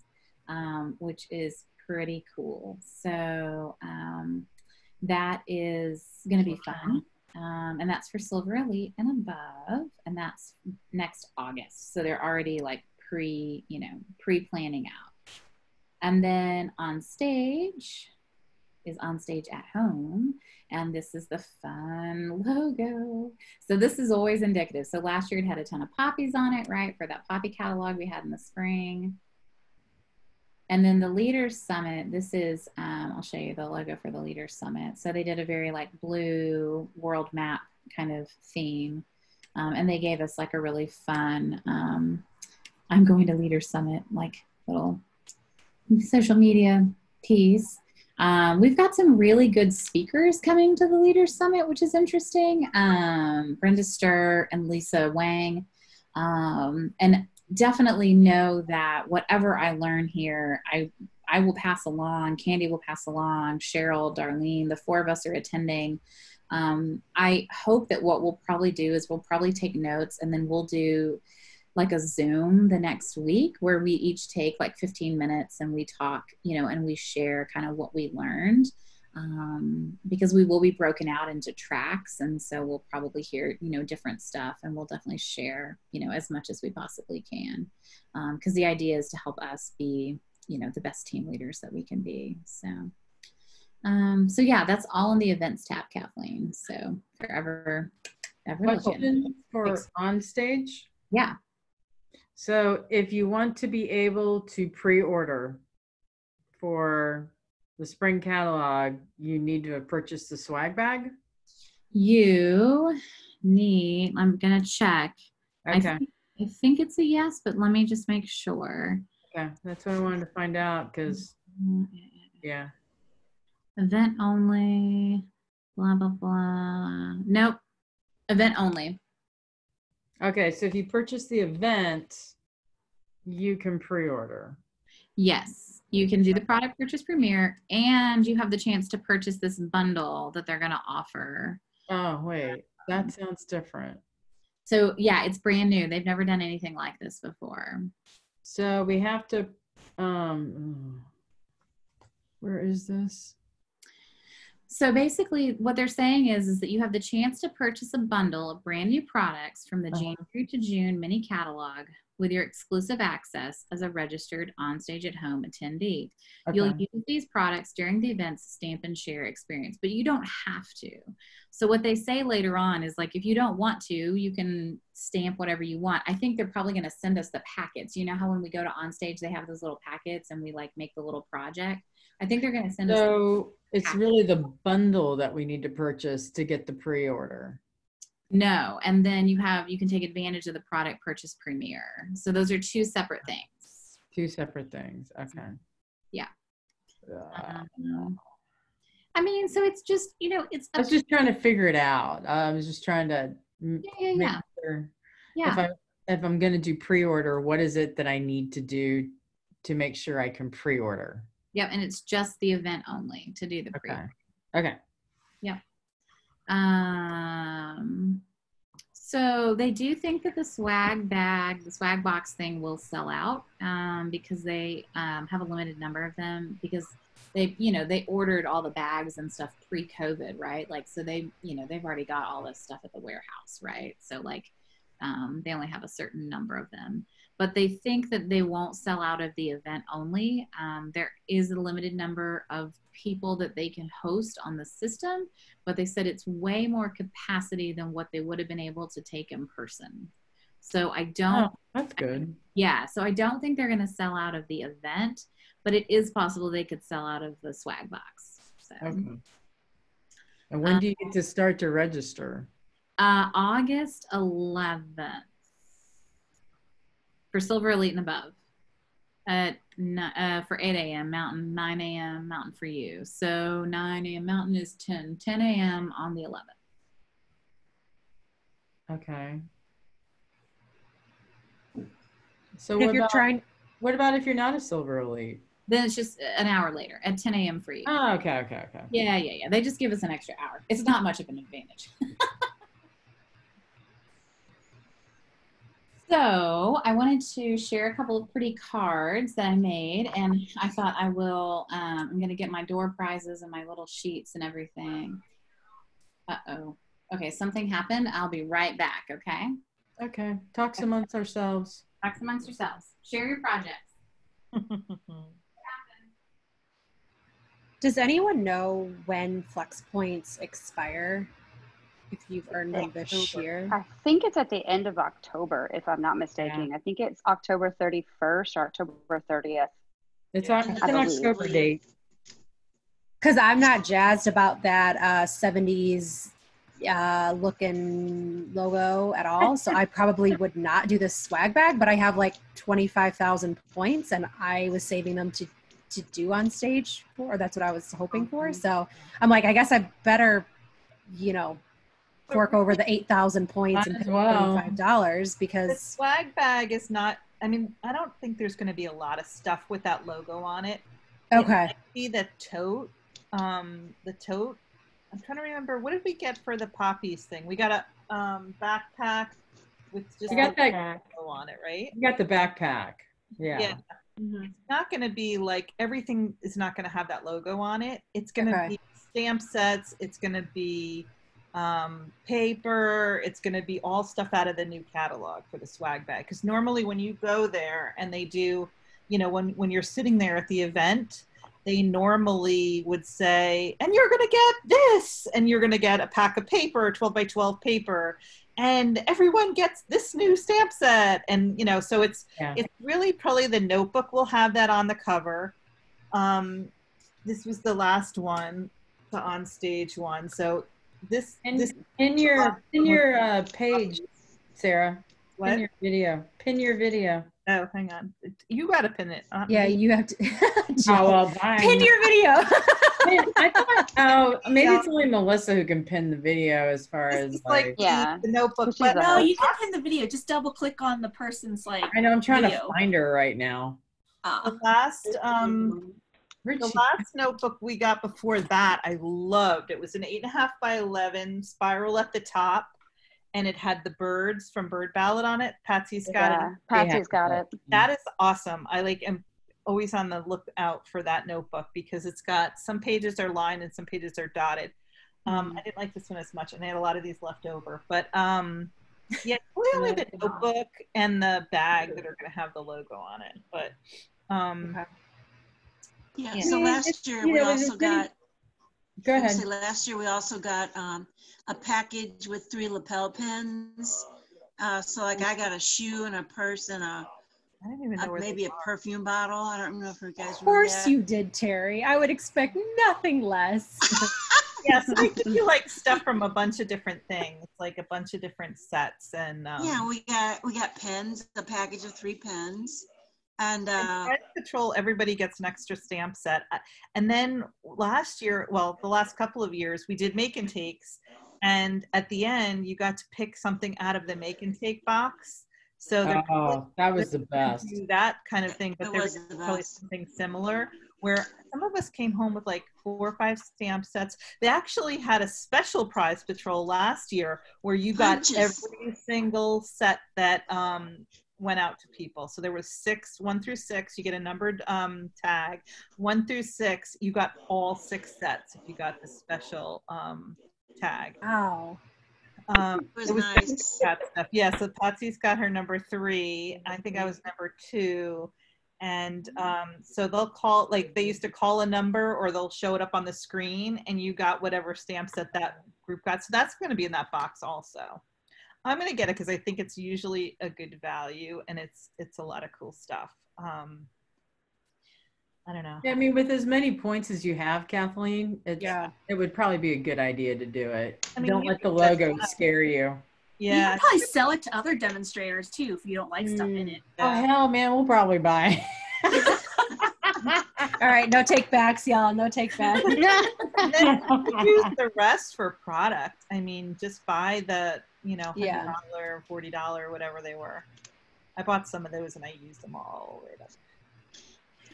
which is pretty cool. So that is going to be fun, and that's for Silver Elite and above, and that's next August. So they're already like pre-planning out. And then on stage is On Stage at Home, and this is the fun logo. So this is always indicative. So last year it had a ton of poppies on it, right, for that poppy catalog we had in the spring. And then the Leaders Summit, this is, I'll show you the logo for the Leaders Summit. So they did a very like blue world map kind of theme, and they gave us like a really fun I'm going to Leaders Summit, like little social media piece. We've got some really good speakers coming to the Leaders Summit, which is interesting. Brenda Stur and Lisa Wang. And definitely know that whatever I learn here, I will pass along. Candy will pass along. Cheryl, Darlene, the four of us are attending. I hope that what we'll probably do is we'll probably take notes, and then we'll do like a Zoom the next week where we each take like 15 minutes and we talk, and we share kind of what we learned, because we will be broken out into tracks. And so we'll probably hear, different stuff, and we'll definitely share, as much as we possibly can. Because the idea is to help us be, the best team leaders that we can be. So, so yeah, that's all in the events tab, Kathleen. So forever Question for On Stage? Yeah. So if you want to be able to pre-order for the spring catalog, you need to have purchased the swag bag? You need, I'm going to check. Okay. I think it's a yes, but let me just make sure. Okay, that's what I wanted to find out, because, yeah. Event only, blah, blah, blah. Nope. Event only. Okay, so if you purchase the event, you can pre-order. Yes, you can do the product purchase premiere, and you have the chance to purchase this bundle that they're going to offer. Oh, wait, that sounds different. So yeah, it's brand new. They've never done anything like this before. So we have to, where is this? So basically what they're saying is that you have the chance to purchase a bundle of brand new products from the January to June mini catalog with your exclusive access as a registered On Stage at Home attendee. Okay. You'll use these products during the event's stamp and share experience, but you don't have to. So what they say later on is like, if you don't want to, you can stamp whatever you want. I think they're probably going to send us the packets. You know how when we go to On Stage, they have those little packets and we like make the little project. I think they're going to send us. So it's really the bundle that we need to purchase to get the pre-order. No, and then you can take advantage of the product purchase premiere. So those are two separate things. Two separate things. Okay. Yeah. I mean, so it's just, it's. I was just trying to figure it out. I was just trying to make sure. Yeah. If I'm going to do pre-order, what is it that I need to do to make sure I can pre-order? Yep, and it's just the event only to do the pre-order. Okay. Yep. So they do think that the swag box thing will sell out, because they have a limited number of them, because they ordered all the bags and stuff pre-COVID, right? Like, so they've already got all this stuff at the warehouse, right? So like, they only have a certain number of them, but they think that they won't sell out of the event only. There is a limited number of people that they can host on the system, but they said it's way more capacity than what they would have been able to take in person. So I don't. Oh, that's good. Yeah, so I don't think they're going to sell out of the event, but it is possible they could sell out of the swag box. So. Okay. And when do you get to start to register? August 11th for Silver Elite and above. For 8 a.m. Mountain, 9 a.m. Mountain for you. So 9 a.m. Mountain is 10 a.m. on the 11th. Okay. So If you're trying, what about if you're not a Silver Elite? Then it's just an hour later at 10 a.m. for you. Oh, okay. Yeah. They just give us an extra hour. It's not much of an advantage. So I wanted to share a couple of pretty cards that I made, and I thought I'm going to get my door prizes and my little sheets and everything. Uh-oh. Okay, something happened. I'll be right back, okay? Okay. Talks amongst ourselves. Talks amongst yourselves. Share your projects. does anyone know when Flex Points expire? If you've earned them this year? I think it's at the end of October, if I'm not mistaken. I think it's October 31st or October 30th. It's an October date. Because I'm not jazzed about that 70s looking logo at all. So I probably would not do this swag bag, but I have like 25,000 points and I was saving them to do on stage for, or that's what I was hoping for. So I'm like, I guess I better, fork over the 8,000 points and pay $35 because the swag bag is not, I don't think there's going to be a lot of stuff with that logo on it. Okay. It might be the tote. I'm trying to remember, what did we get for the poppies thing? We got a backpack with just you got that logo on it, right? You got the backpack. Yeah. Mm-hmm. It's not going to be like, everything is not going to have that logo on it. It's going to be stamp sets. It's going to be paper. It's going to be all stuff out of the new catalog for the swag bag. Because normally when you go there and they do, when you're sitting there at the event, they normally would say, and you're going to get this, and you're going to get a pack of paper, 12 by 12 paper, and everyone gets this new stamp set. And, so it's really probably the notebook will have that on the cover. This was the last one, the on stage one. So this in your page, Sarah. What? Pin your video. Oh, hang on. You got to pin it. Yeah, you have to. Fine. Pin your video. I thought, maybe it's only Melissa who can pin the video as far as like the notebook. But no, you can pin the video. Just double click on the person's I know, I'm trying to find her right now. The last notebook we got before that, I loved. It was an 8.5 by 11 spiral at the top. And it had the birds from Bird Ballad on it. Patsy's got it. Patsy's got it. That is awesome. I am always on the lookout for that notebook because it's got some pages are lined and some pages are dotted. I didn't like this one as much, and I had a lot of these left over. But yeah, only the notebook and the bag that are going to have the logo on it. But yeah. So last year we also got. Go ahead. Last year we also got a package with 3 lapel pins. So I got a shoe and a purse and maybe a perfume bottle. I don't know if you guys. Of course you did, Terry. I would expect nothing less. Yes, we give you stuff from a bunch of different things, like a bunch of different sets, and yeah, we got pens, a package of 3 pens. And Prize Patrol, everybody gets an extra stamp set. And then last year, the last couple of years, we did make and takes. And at the end, you got to pick something out of the make and take box. So that was the best. Do that kind of thing, but there was probably something similar where some of us came home with 4 or 5 stamp sets. They actually had a special Prize Patrol last year where you got every single set that went out to people. So there was 6, 1 through 6, you get a numbered tag. 1 through 6, you got all 6 sets if you got the special tag. Wow. It was nice. cat stuff. Yeah, so Patsy's got her number 3. I think I was number 2. And so they'll call, like they used to call a number, or they'll show it up on the screen, and you got whatever stamp set that group got. So that's going to be in that box also. I'm going to get it because I think it's usually a good value, and it's a lot of cool stuff. I don't know. Yeah, I mean, with as many points as you have, Kathleen, it would probably be a good idea to do it. I mean, don't let the logo scare you. You Yeah. can probably sell it to other demonstrators too if you don't like stuff in it. Oh, hell, man, we'll probably buy. All right, no take backs, y'all. No take backs. And then use the rest for product. I mean, just buy the, $100, $40, whatever they were. I bought some of those and I used them all right up.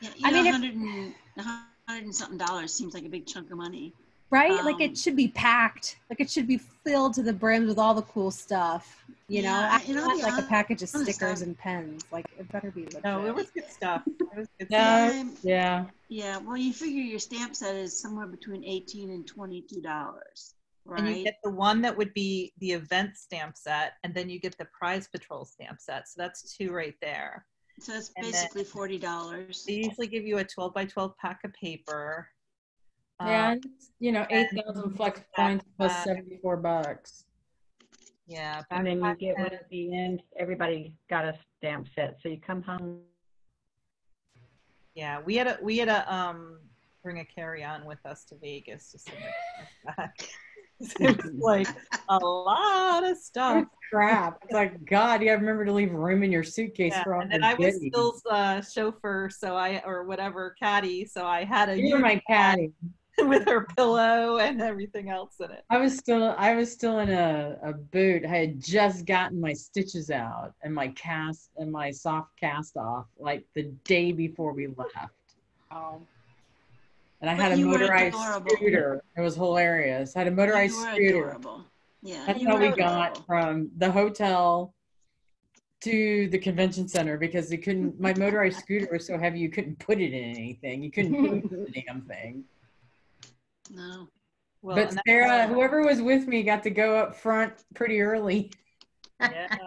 Yeah, I mean, $100 and something dollars seems like a big chunk of money. Right? Like it should be packed. Like it should be filled to the brim with all the cool stuff. You know, Yeah, I want like a package of stickers and pens. Like it better be legit. No, it was good stuff. It was good Yeah. stuff. Yeah. Yeah, well, you figure your stamp set is somewhere between $18 and $22, right? And you get the one that would be the event stamp set, and then you get the Prize Patrol stamp set. So that's 2 right there. So it's And basically $40. They usually give you a 12 by 12 pack of paper. And 8,000 flex points plus $74. Yeah. And then you get one at the end. Everybody got a stamp set. So you come home. Yeah, we had to bring a carry-on with us to Vegas to send it back. It was like a lot of stuff. Crap. It's like, God, you gotta remember to leave room in your suitcase for all and your then I was goodies. Phil's chauffeur, caddy, so I had a You were my caddy. with her pillow and everything else in it. I was still in a boot. I had just gotten my stitches out and my cast and my soft cast off like the day before we left. Oh. And I But had a you were motorized adorable. scooter. It was hilarious. I had a motorized You were scooter. adorable. Yeah, That's you how were we adorable. got from the hotel to the convention center because my motorized scooter was so heavy you couldn't put it in anything. You couldn't put it in the damn thing. No. Well, But and that Sarah, was- whoever was with me got to go up front pretty early. yeah.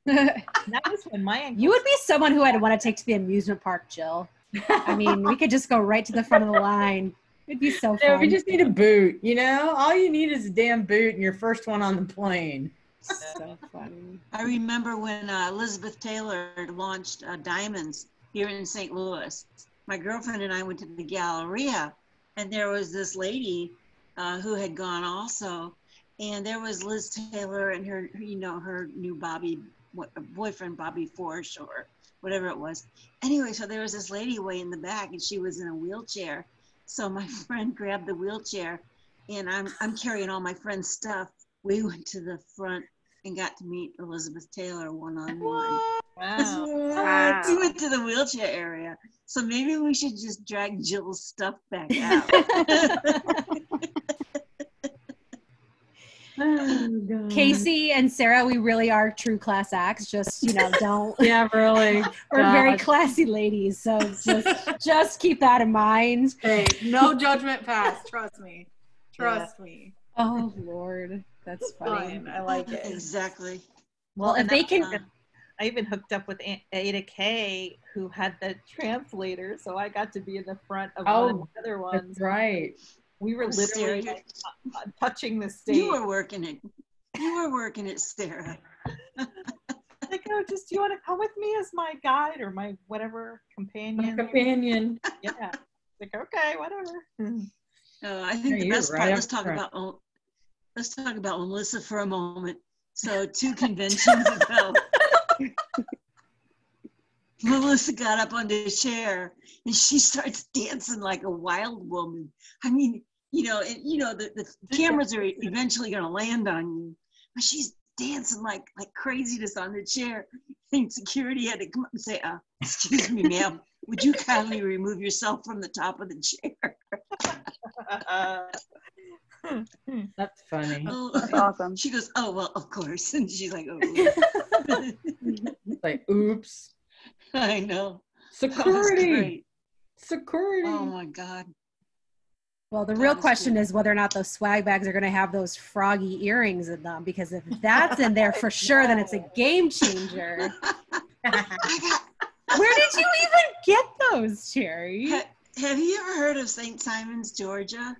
That was when my ankle You would be someone who I'd want to take to the amusement park, Jill. I mean, we could just go right to the front of the line. It'd be so No, fun. we just need a boot, All you need is a damn boot and your first one on the plane. So funny. I remember when Elizabeth Taylor launched Diamonds here in St. Louis. My girlfriend and I went to the Galleria, and there was this lady who had gone also, and there was Liz Taylor and her new boyfriend Bobby Forsh or whatever it was. Anyway, so there was this lady way in the back, and she was in a wheelchair. So my friend grabbed the wheelchair, and I'm carrying all my friend's stuff. We went to the front and got to meet Elizabeth Taylor one-on-one. Wow. We went to the wheelchair area. So maybe we should just drag Jill's stuff back out. Oh, God. Casey and Sarah, we really are true class acts. Just, don't. Yeah, really. We're very God. classy ladies. So just keep that in mind. Hey, no judgment passed. Trust me. Trust me. Oh, Lord. That's funny. Fine. I like it. Exactly. Well, if and they that- can. I even hooked up with Ada Kay, who had the translator, so I got to be in the front of one of the other ones. That's right. We were literally Sarah, touching the stage. you were working it. You were working it, Sarah. Like, oh, do you want to come with me as my guide or my whatever companion? My companion. Yeah. Like, okay, whatever. I think the you're best right part. up Let's talk front. about Melissa for a moment. So 2 conventions ago, Melissa got up on the chair and she starts dancing like a wild woman. I mean, the cameras are eventually going to land on you, but she's dancing like craziness on the chair. And security had to come up and say, "Excuse me, ma'am, would you kindly remove yourself from the top of the chair?" That's funny. Oh, That's awesome. She goes, "Oh, well, of course." And she's like, "Oh." It's like, oops. I know. Security. Security. Oh my God. Well, the real That was question good. is whether or not those swag bags are going to have those froggy earrings in them. Because if that's in there for sure, then it's a game changer. Where did you even get those, Cherry? Have you ever heard of St. Simon's, Georgia?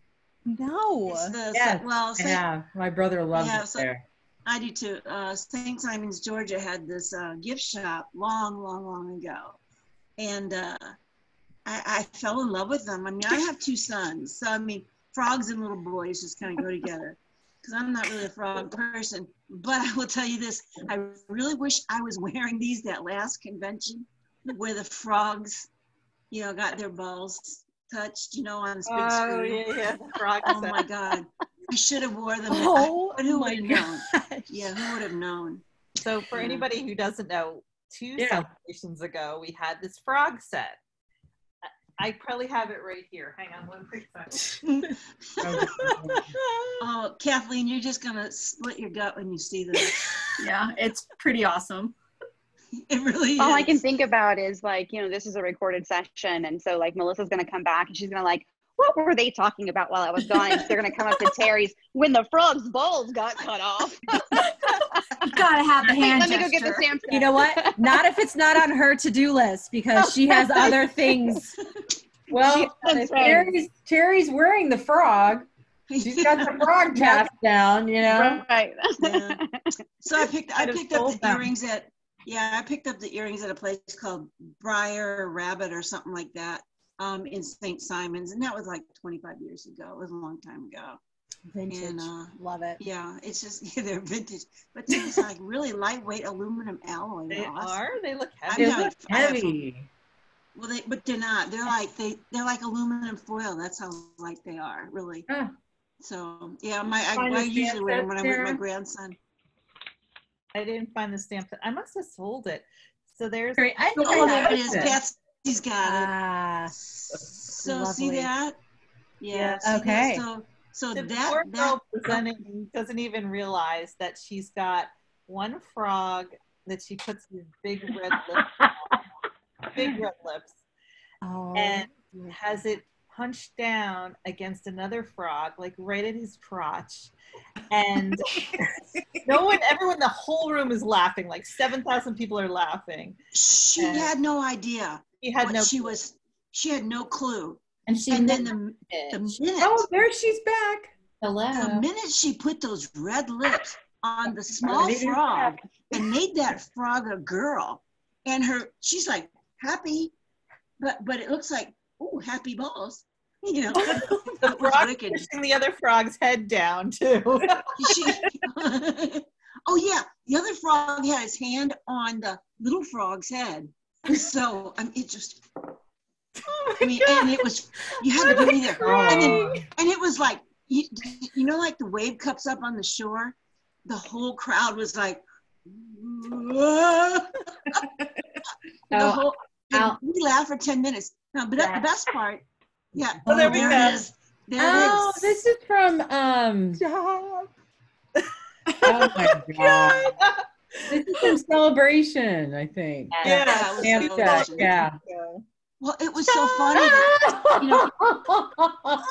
No. It's the, Yes, well, yeah, my brother loves yeah, it so- there. I do too. St. Simon's, Georgia had this gift shop long ago. And I fell in love with them. I mean, I have 2 sons. So, I mean, frogs and little boys just kind of go together. Because I'm not really a frog person. But I will tell you this. I really wish I was wearing these that last convention where the frogs, you know, got their balls touched, you know, on this big screen. yeah, the frog Oh set. my God. I should have wore them. Oh But who my would have known? gosh. Yeah, who would have known? So for Yeah. anybody who doesn't know, 2 Yeah. celebrations ago, we had this frog set. I probably have it right here. Hang on one quick second. Oh, Kathleen, you're just gonna split your gut when you see this. Yeah, it's pretty awesome. It really is. All I can think about is like, you know, this is a recorded session. And so like Melissa's going to come back and she's going to like, what were they talking about while I was gone? And they're going to come up to Terry's when the frog's balls got cut off. You gotta have the hand Let me go get the gesture. stamp. You know what? Not if it's not on her to-do list because she has other things. Well, That's right. Terry's wearing the frog. She's got the frog task down, you know. Right. Yeah. So I picked I'd have up sold the them. earrings at I picked up the earrings at a place called Briar Rabbit or something like that in St. Simon's, and that was like 25 years ago. It was a long time ago. Vintage. And Love it. yeah, it's just they're vintage, but it's like really lightweight aluminum alloy. They Ross. are? They look I'm heavy. They having- look I have- heavy. Well, but they're not. They're like aluminum foil. That's how light they are, really. Huh. So yeah, Find I the usually stamp wear them set, when I'm with my Sarah? grandson. I didn't find the stamp. I must have sold it. So there's Great. I think Oh, I there have it is. it. Patsy's got it. Ah, So see lovely. that? Yeah. Yeah. see that? Okay. So the that poor girl presenting doesn't even realize that she's got one frog that she puts these big red lips on, big red lips, oh, and has it punched down against another frog, like right at his crotch. And everyone, the whole room is laughing, like 7,000 people are laughing. she And had no idea. She had what no she had no clue. And she And then never the did. minute Oh, there she's back. the Hello. minute she put those red lips on the I small didn't frog and made that frog a girl, and she's like happy, but it looks like happy balls. You know, the it was frog wicked. pushing the other frog's head down too. Oh yeah, the other frog had his hand on the little frog's head. So it just. I mean, and it was you had to be there, and it was like you know, like the wave cups up on the shore. The whole crowd was like, the whole. And we laughed for 10 minutes. No, but the best part, Oh, there we there go. it is. There Oh, it is. this is from Oh my god. This is from Celebration, I think. Yeah, it was Stamp so set, good. yeah. Well, it was so funny. That, you know,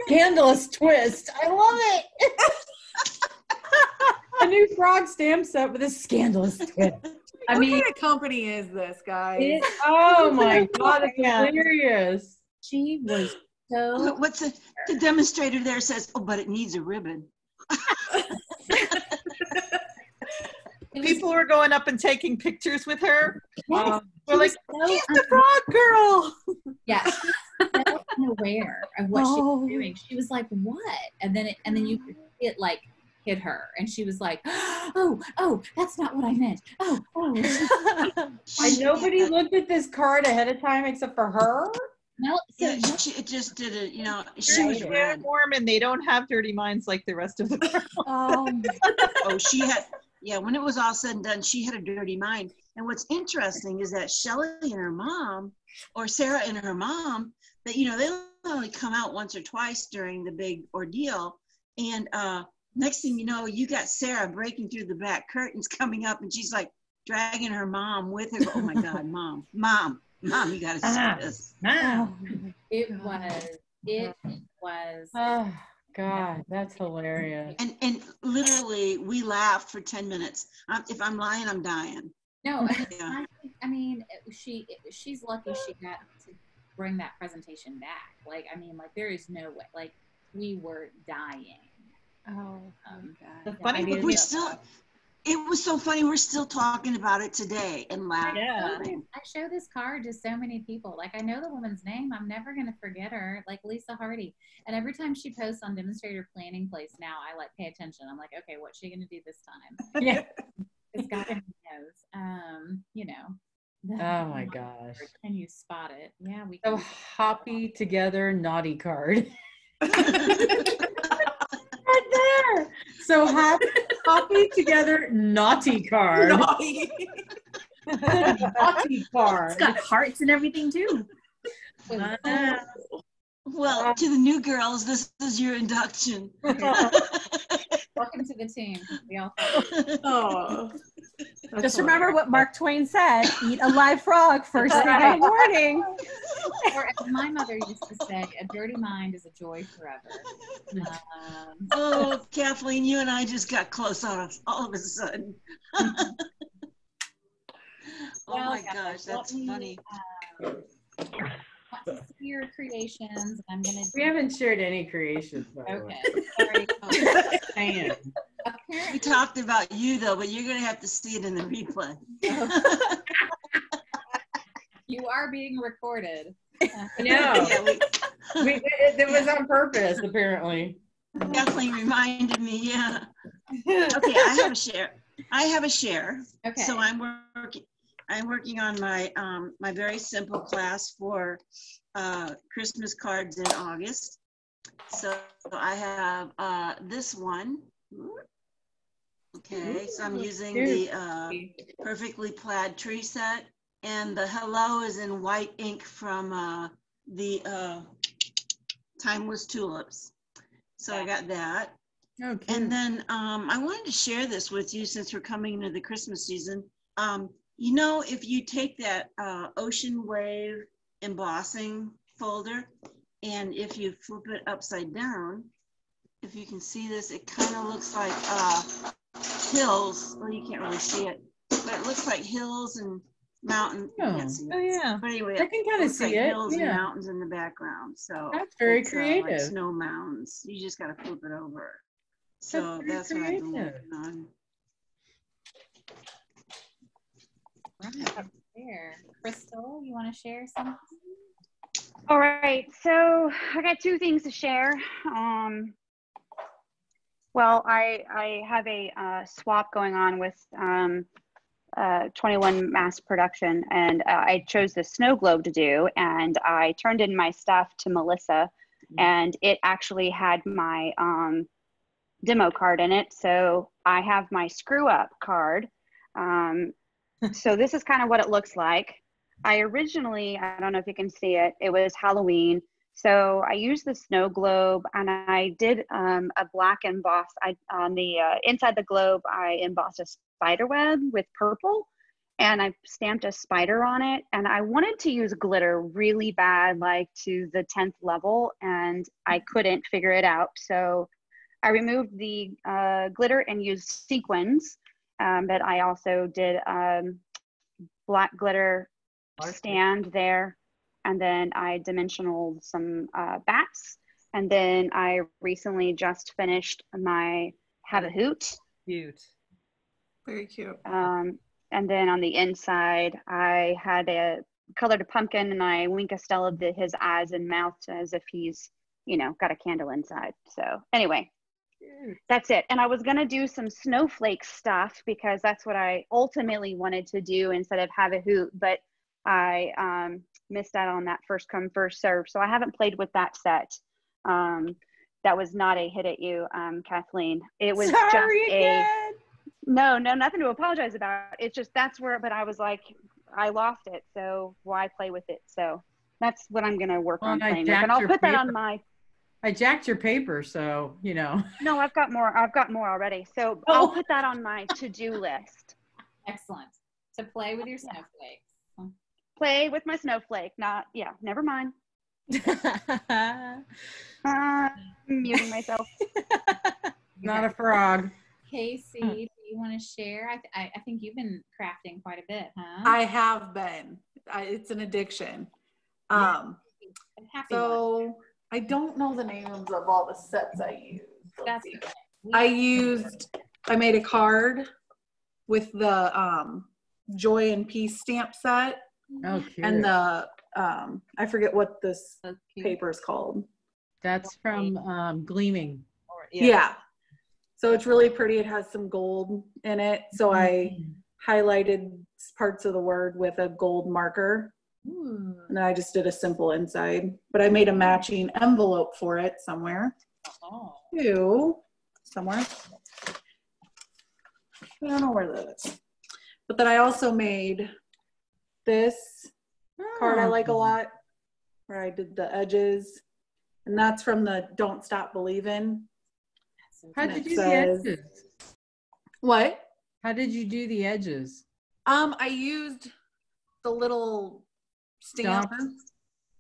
Scandalous twist. I love it. A new frog stamp set with a scandalous twist. I mean, what kind of company is this, guys? Oh my god, it's Yeah. hilarious. She was so. what's the demonstrator there says? Oh, but it needs a ribbon. People were going up and taking pictures with her. Yes, We're like, so she's the frog girl. Yeah, she was so unaware of what she was doing. She was like, "What?" And then you could see it like hit her, and she was like, "Oh, that's not what I meant. Oh." And nobody looked at this card ahead of time except for her? No, so Yeah, it just did it. You know, she was They're red. Mormon. They don't have dirty minds like the rest of the world. Oh, she had. Yeah, when it was all said and done, she had a dirty mind. And what's interesting is that Shelley and her mom, or Sarah and her mom, that they only come out once or twice during the big ordeal. And next thing you know, you got Sarah breaking through the back curtains coming up, and she's like, dragging her mom with her. Oh my God, mom, you got to see this. It was. Oh God, that's hilarious. And literally, we laughed for 10 minutes. If I'm lying, I'm dying. No, Yeah. I mean, she's lucky she got to bring that presentation back. Like, I mean, like there is no way. Like, we were dying. Oh, The funny But thing we're is, still. It was so funny. We're still talking about it today and laughing. Yeah. I show this card to so many people. Like, I know the woman's name. I'm never going to forget her. Like, Lisa Hardy. And every time she posts on Demonstrator Planning Place now, I like pay attention. I'm like, okay, what's she going to do this time? Yeah. Because God only knows. You know. Oh my gosh. Can you spot it? Yeah, we So can. Hoppy Together naughty card. Right there. So Hoppy Together naughty card. Naughty. Naughty card. It's got hearts and everything too. Well, to the new girls, this is your induction. Welcome to the team. We all Oh. Just remember what Mark Twain said: "Eat a live frog first thing in the morning." Or as my mother used to say, a dirty mind is a joy forever. Oh, Kathleen, you and I just got close all of a sudden. Oh my gosh, that's funny. Want to see your creations, and I'm gonna. We haven't shared any creations. By the way. Okay, sorry. Damn. We talked about you though, but you're gonna have to see it in the replay. You are being recorded. I know. It was on purpose, apparently. Kathleen reminded me, yeah. Okay, I have a share. Okay. So I'm working on my my very simple class for Christmas cards in August. So I have this one. Okay, so I'm using the Perfectly Plaid tree set, and the hello is in white ink from the Timeless Tulips. So I got that. Okay. And then I wanted to share this with you since we're coming into the Christmas season. You know, if you take that Ocean Wave embossing folder, and if you flip it upside down, if you can see this, it kind of looks like hills. Well, you can't really see it, but it looks like hills and mountains. You can't see it. Oh, yeah. But anyway, I can kind of see like it. hills and Yeah. mountains in the background. So That's very it's, creative. like snow mountains. You just got to flip it over. So very that's what I've been creative. working on. Right there. Crystal, you want to share something? All right, so I got two things to share. Well, I have a swap going on with 21 Mass Production, and I chose the snow globe to do, and I turned in my stuff to Melissa, and it actually had my demo card in it. So I have my screw up card. So this is kind of what it looks like. I originally, I don't know if you can see it, it was Halloween. So I used the snow globe, and I did a black emboss. On the inside the globe, I embossed a spider web with purple, and I stamped a spider on it. And I wanted to use glitter really bad, like to the 10th level, and I couldn't figure it out. So I removed the glitter and used sequins, but I also did black glitter stand there, and then I dimensional some bats, and then I recently just finished my Have a Hoot. Cute. Very cute. And then on the inside, I had colored a pumpkin, and I Wink Estella did his eyes and mouth as if he's, you know, got a candle inside. So anyway, that's it. And I was gonna do some snowflake stuff because that's what I ultimately wanted to do instead of Have a Hoot, but I missed out on that first come first serve. So I haven't played with that set. That was not a hit at you, Kathleen. It was Sorry just again. no, nothing to apologize about. It's just that's where, but I was like, I lost it, so why play with it? So that's what I'm gonna work on playing with, and I'll put that on my. I jacked your paper, so you know. No, I've got more. I've got more already. So I'll put that on my to-do list. Excellent. To play with your snowflakes. Play with my snowflake. Not, yeah, never mind. Muting myself. Not a frog. Casey, do you want to share? I think you've been crafting quite a bit, huh? I have been. It's an addiction. So I don't know the names of all the sets I used. That's okay. I made a card with the Joy and Peace stamp set. Oh, cute. And the I forget what this paper is called. That's from Gleaming. Yeah. So it's really pretty. It has some gold in it. So I highlighted parts of the word with a gold marker. And then I just did a simple inside. But I made a matching envelope for it somewhere. Somewhere. I don't know where that is. But then I also made this card I like a lot, where I did the edges. And that's from the Don't Stop Believin'. How did you do the edges? What? How did you do the edges? I used the little stamp.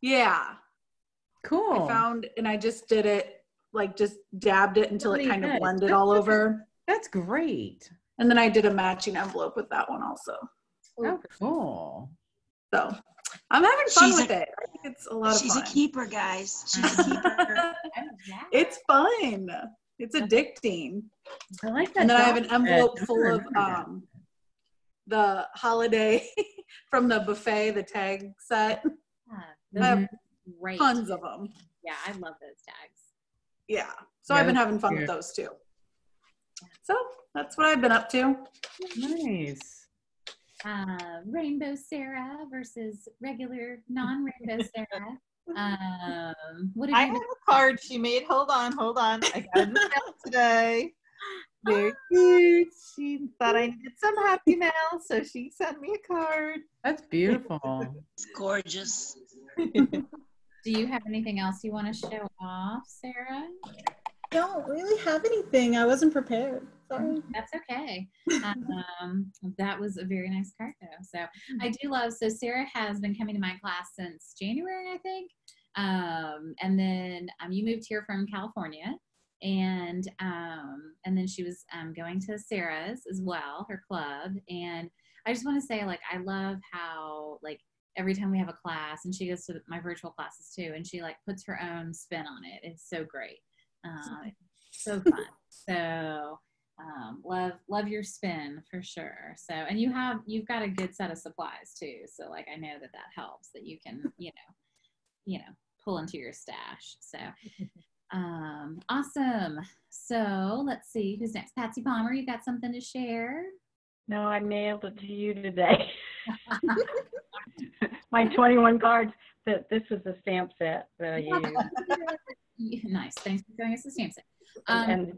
Yeah. Cool. I found, and I just did it, like just dabbed it until it kind of blended all over. That's great. And then I did a matching envelope with that one also. Oh, cool. So I'm having fun with it. I think it's a lot of fun. She's a keeper, guys. She's a keeper. It's fun. It's addicting. I like that. And then I have an envelope full of the holiday from the buffet, the tag set. I have great. Tons of them. Yeah, I love those tags. Yeah. So I've been having fun with those too. So that's what I've been up to. Nice. Rainbow Sarah versus regular non-rainbow Sarah. What did I you have a card she made. Hold on. I got it in the mail today. Very cute. She thought I needed some happy mail, so she sent me a card. That's beautiful. It's gorgeous. Do you have anything else you want to show off, Sarah? Don't really have anything. I wasn't prepared. Sorry. That's okay. That was a very nice card though. So I do love, so Sarah has been coming to my class since January, I think. And then you moved here from California, and then she was going to Sarah's as well, her club. And I just want to say, like, I love how, like, every time we have a class, and she goes to my virtual classes too, and she like puts her own spin on it. It's so great. So fun. So love your spin for sure. So, and you've got a good set of supplies too. So like, I know that helps, that you can, you know, pull into your stash. So, awesome. So let's see who's next. Patsy Palmer, you got something to share? No, I mailed it to you today. My 21 cards. This was the stamp set that I used. Nice. Thanks for showing us the stamp set. And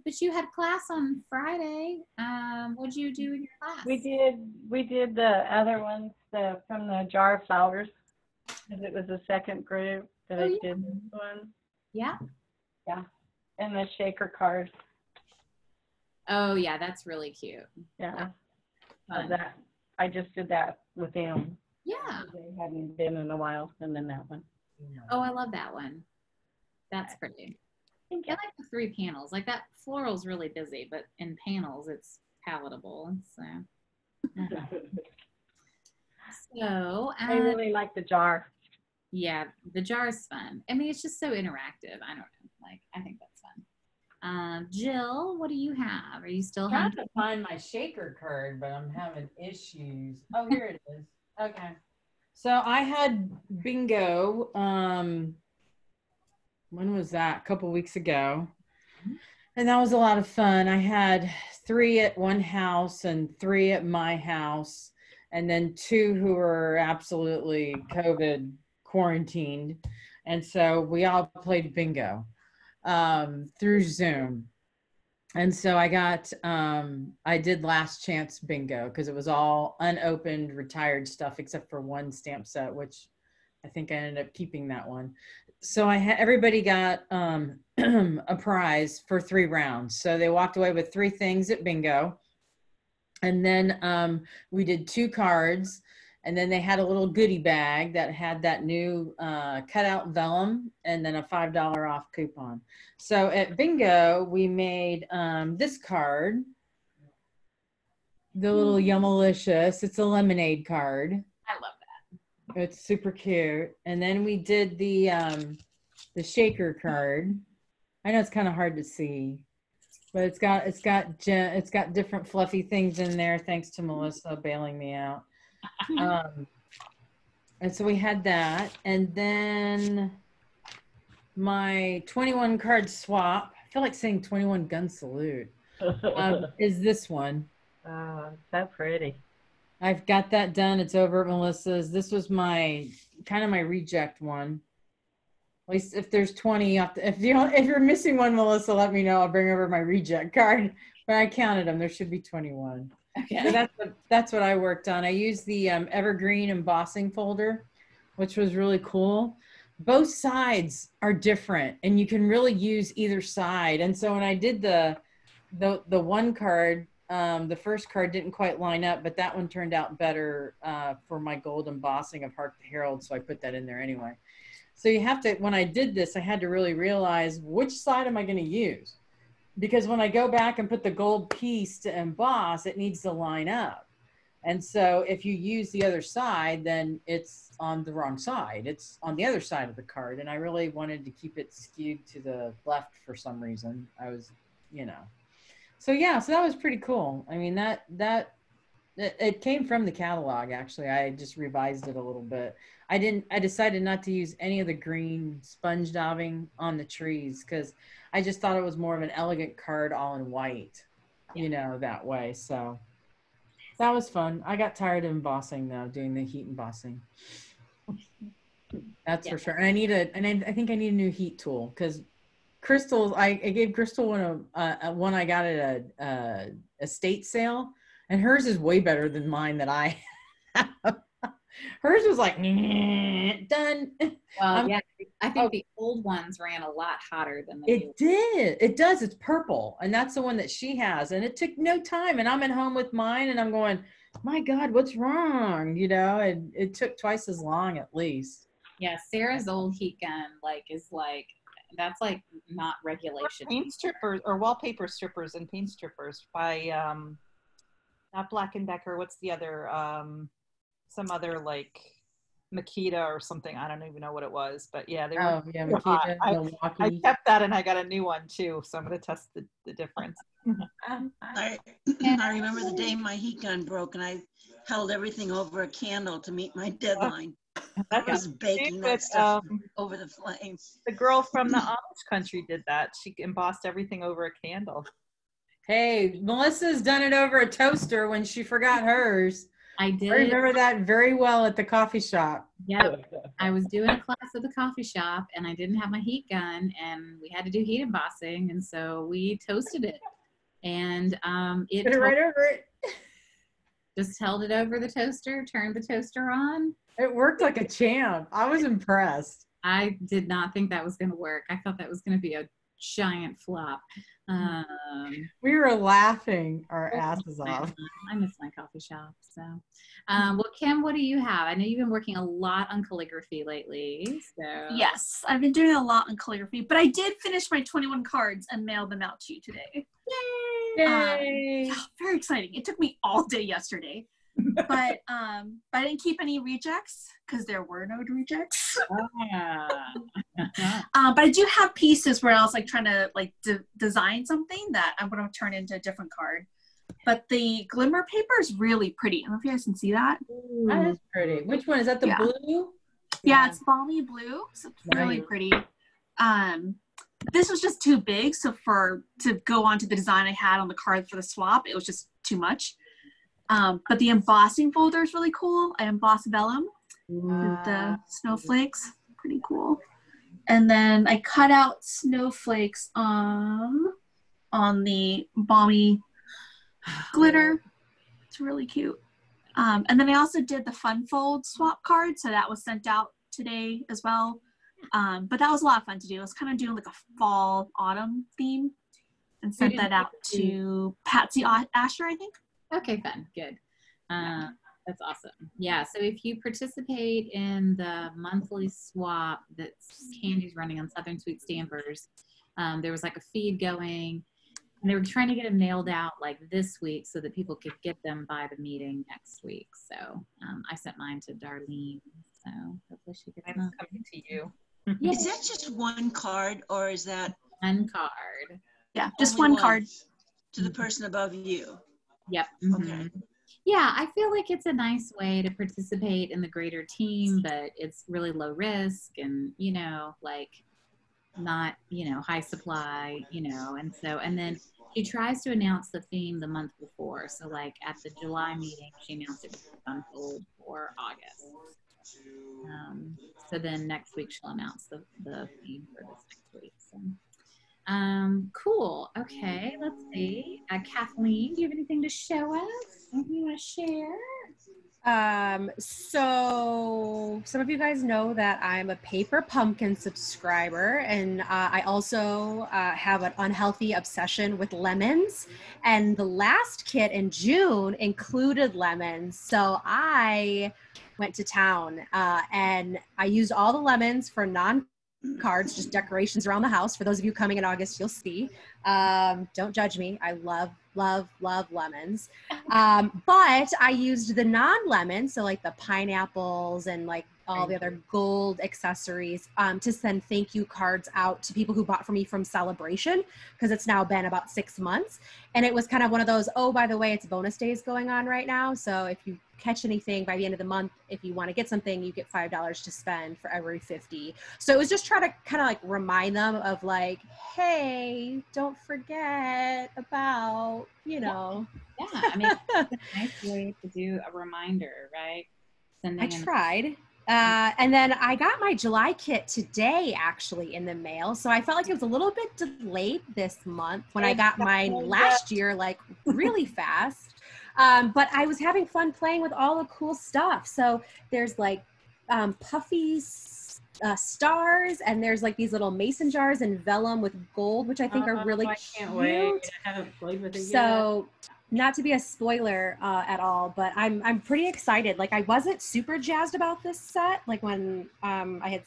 but you had class on Friday. What did you do in your class? we did the other ones from the jar of flowers, because it was the second group that I did this one. Yeah. Yeah. And the shaker card. Oh yeah, that's really cute. Yeah. That I just did that with them. Yeah. They hadn't been in a while, and then that one. Oh, I love that one. That's pretty. I like the 3 panels. Like that floral's really busy, but in panels it's palatable. So, I really like the jar. Yeah, the jar is fun. I mean, it's just so interactive. I don't know. Like, I think that's fun. Jill, what do you have? Are you still trying to find my shaker card, but I'm having issues. Oh, here it is. Okay. So I had bingo. When was that? A couple weeks ago. And that was a lot of fun. I had 3 at one house and 3 at my house, and then 2 who were absolutely COVID quarantined. And so we all played bingo through Zoom. And so I got, I did last chance bingo because it was all unopened, retired stuff, except for one stamp set, which I think I ended up keeping that one. So everybody got a prize for 3 rounds. So they walked away with 3 things at bingo. And then we did 2 cards. And then they had a little goodie bag that had that new cutout vellum and then a $5 off coupon. So at Bingo, we made this card, the little Yummalicious. It's a lemonade card. I love that. It's super cute. And then we did the shaker card. I know it's kind of hard to see, but it's got different fluffy things in there. Thanks to Melissa bailing me out. And so we had that, and then my 21 card swap. I feel like saying 21 gun salute. Is this one? Oh, so pretty. I've got that done. It's over at Melissa's. This was my kind of my reject one. At least if there's 20, if you're missing one, Melissa, let me know. I'll bring over my reject card. But I counted them. There should be 21. Okay. So that's what I worked on. I used the Evergreen embossing folder, which was really cool. Both sides are different, and you can really use either side. And so when I did the one card, the first card didn't quite line up, but that one turned out better for my gold embossing of Hark the Herald, so I put that in there anyway. So you have to, when I did this, I had to really realize which side am I going to use? Because when I go back and put the gold piece to emboss, it needs to line up. And so if you use the other side, then it's on the wrong side. It's on the other side of the card. And I really wanted to keep it skewed to the left for some reason. I was, So yeah, so that was pretty cool. I mean, it came from the catalog, actually. I just revised it a little bit. I decided not to use any of the green sponge daubing on the trees because I just thought it was more of an elegant card all in white, that way. So that was fun. I got tired of embossing though, doing the heat embossing. That's for sure. And I think I need a new heat tool because Crystal, I gave Crystal one I got at a estate sale, and hers is way better than mine that I have. Hers was like, done. Well, yeah, I think the old ones ran a lot hotter than the new ones. It does. It's purple. And that's the one that she has. And it took no time. And I'm at home with mine and I'm going, my God, what's wrong? And it took twice as long at least. Yeah, Sarah's old heat gun that's like not regulation. Paint strippers or wallpaper strippers and paint strippers by not Black & Decker. What's the other? Some other like Makita or something. I don't even know what it was, but yeah, they were. Makita, I kept that and I got a new one too, so I'm going to test the difference. I remember the day my heat gun broke and I held everything over a candle to meet my deadline. I was baking that stuff over the flames. The girl from the Amish country did that. She embossed everything over a candle. Hey, Melissa's done it over a toaster when she forgot hers. I did. I remember that very well at the coffee shop. Yep. I was doing a class at the coffee shop and I didn't have my heat gun and we had to do heat embossing. And so we toasted it and put it right over it. Just held it over the toaster, turned the toaster on. It worked like a champ. I was impressed. I did not think that was going to work. I thought that was going to be a giant flop. We were laughing our asses off. I miss my coffee shop. So, well, Kim, what do you have? I know you've been working a lot on calligraphy lately. So yes, I've been doing a lot on calligraphy, but I did finish my 21 cards and mail them out to you today. Yay! Yeah, very exciting. It took me all day yesterday. But I didn't keep any rejects because there were no rejects. But I do have pieces where I was like trying to design something that I'm going to turn into a different card. But the glimmer paper is really pretty. I don't know if you guys can see that. Ooh, that is pretty. Which one is that? The blue? Yeah, it's balmy blue. So it's really pretty. This was just too big, so to go onto the design I had on the card for the swap, it was just too much. But the embossing folder is really cool. I embossed vellum with the snowflakes. Pretty cool. And then I cut out snowflakes on the balmy glitter. It's really cute. And then I also did the fun fold swap card. So that was sent out today as well. But that was a lot of fun to do. I was kind of doing like a fall autumn theme and sent that out to Patsy Asher, I think. Okay, fun. Good. That's awesome. Yeah. So if you participate in the monthly swap that Candy's running on Southern Sweet Stampers, there was like a feed going, and they were trying to get them nailed out like this week so that people could get them by the meeting next week. So I sent mine to Darlene. So hopefully she gets Mine's coming to you. Yeah. Is that just one card or is that One card. Yeah, just only one card. to the person above you? Yep. Okay. Yeah, I feel like it's a nice way to participate in the greater team, but it's really low risk and, you know, like not, you know, high supply, you know, and then she tries to announce the theme the month before. So like at the July meeting, she announced it was Unfold for August. So then next week she'll announce the theme for this next week. So cool. Okay, let's see. Kathleen, do you have anything to show us? Anything you want to share? So some of you guys know that I'm a Paper Pumpkin subscriber, and I also have an unhealthy obsession with lemons. And the last kit in June included lemons, so I went to town and I used all the lemons for cards, just decorations around the house. For those of you coming in August, you'll see. Don't judge me. I love lemons. But I used the non-lemons, so like the pineapples and like all the other gold accessories to send thank you cards out to people who bought for me from Celebration, because it's now been about 6 months. And it was kind of one of those, oh, by the way, it's bonus days going on right now. So if you catch anything by the end of the month, if you want to get something, you get $5 to spend for every 50. So it was just trying to kind of like remind them of like, hey, don't forget about, you know. Yeah, I mean, it's a nice way to do a reminder, right? I tried. And then I got my July kit today actually in the mail. So I felt like it was a little bit delayed this month when I got mine last year, like really fast. But I was having fun playing with all the cool stuff. So there's like puffy stars, and there's like these little mason jars in vellum with gold, which I think are really I can't wait. I haven't played with it yet. So not to be a spoiler at all, but I'm pretty excited. Like I wasn't super jazzed about this set, like when I'd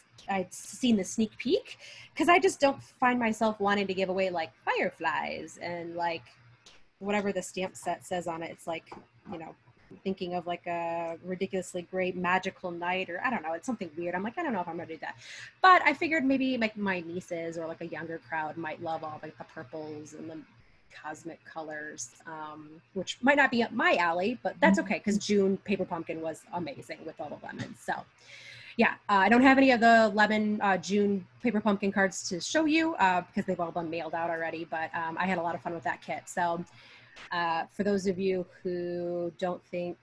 seen the sneak peek, because I just don't find myself wanting to give away like fireflies and like whatever the stamp set says on it. It's like, you know, thinking of like a ridiculously great magical night, or I don't know, it's something weird. I'm like, I don't know if I'm gonna do that. But I figured maybe like my nieces or like a younger crowd might love all like the purples and the cosmic colors, which might not be up my alley, but that's okay, because June Paper Pumpkin was amazing with all the lemons. So yeah, I don't have any of the lemon June Paper Pumpkin cards to show you because they've all been mailed out already, but I had a lot of fun with that kit. So for those of you who don't think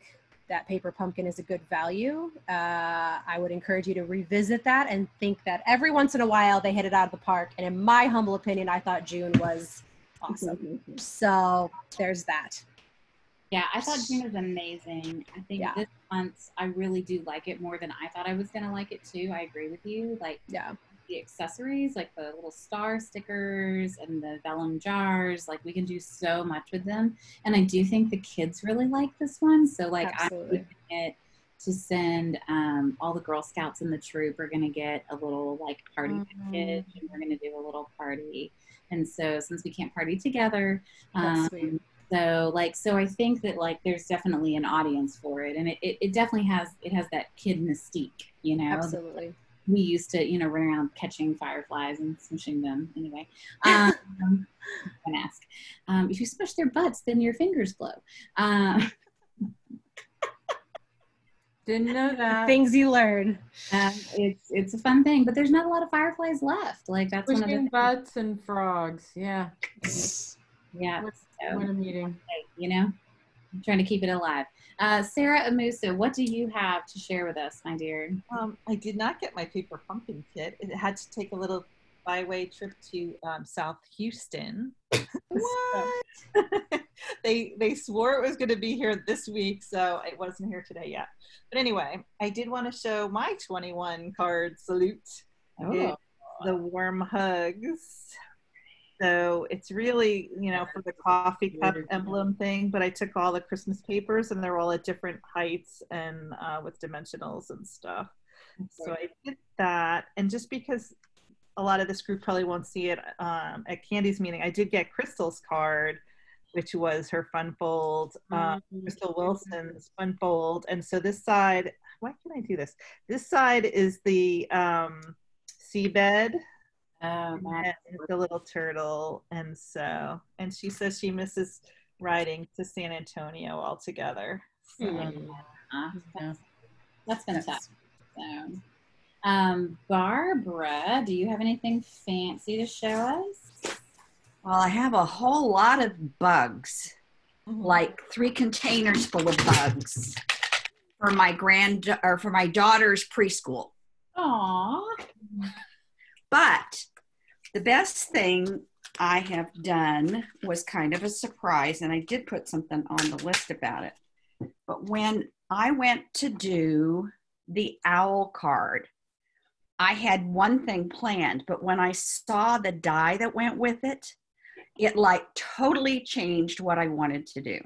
that Paper Pumpkin is a good value, I would encourage you to revisit that and think that every once in a while they hit it out of the park. And in my humble opinion, I thought June was awesome. So there's that. Yeah, I thought June was amazing. I think this month I really do like it more than I thought I was going to like it too. I agree with you. Like the accessories, like the little star stickers and the vellum jars, like we can do so much with them. And I do think the kids really like this one. So like I'm using it to send all the Girl Scouts in the troop are going to get a little like party package, and we're going to do a little party. And so since we can't party together, so I think that like there's definitely an audience for it, and it definitely has that kid mystique, you know. Absolutely. We used to, you know, run around catching fireflies and smishing them. Anyway, don't ask. If you smush their butts, then your fingers glow. Didn't know that. Things you learn. It's a fun thing, but there's not a lot of fireflies left. Like that's one of the butts and frogs. Yeah. Yeah. What a meeting. You know, I'm trying to keep it alive. Sarah Amusa, what do you have to share with us, my dear? I did not get my Paper Pumpkin kit. It had to take a little byway trip to South Houston. What? They swore it was going to be here this week, so it wasn't here today yet. But anyway, I did want to show my 21 card salute. Oh. The warm hugs. So it's really, for the coffee cup emblem thing, but I took all the Christmas papers and they're all at different heights and with dimensionals and stuff. So I did that. And just because a lot of this group probably won't see it at Candy's meeting, I did get Crystal's card, which was her Fun Fold, Crystal Wilson's Fun Fold. And so this side, why can I do this? This side is the seabed. Oh, And the little turtle. And she says she misses riding to San Antonio altogether. So. That's fantastic. So, Barbara, do you have anything fancy to show us? Well, I have a whole lot of bugs, like 3 containers full of bugs for my for my daughter's preschool. Aww. But the best thing I have done was kind of a surprise, and I did put something on the list about it. But when I went to do the owl card, I had one thing planned, but when I saw the die that went with it, it like totally changed what I wanted to do.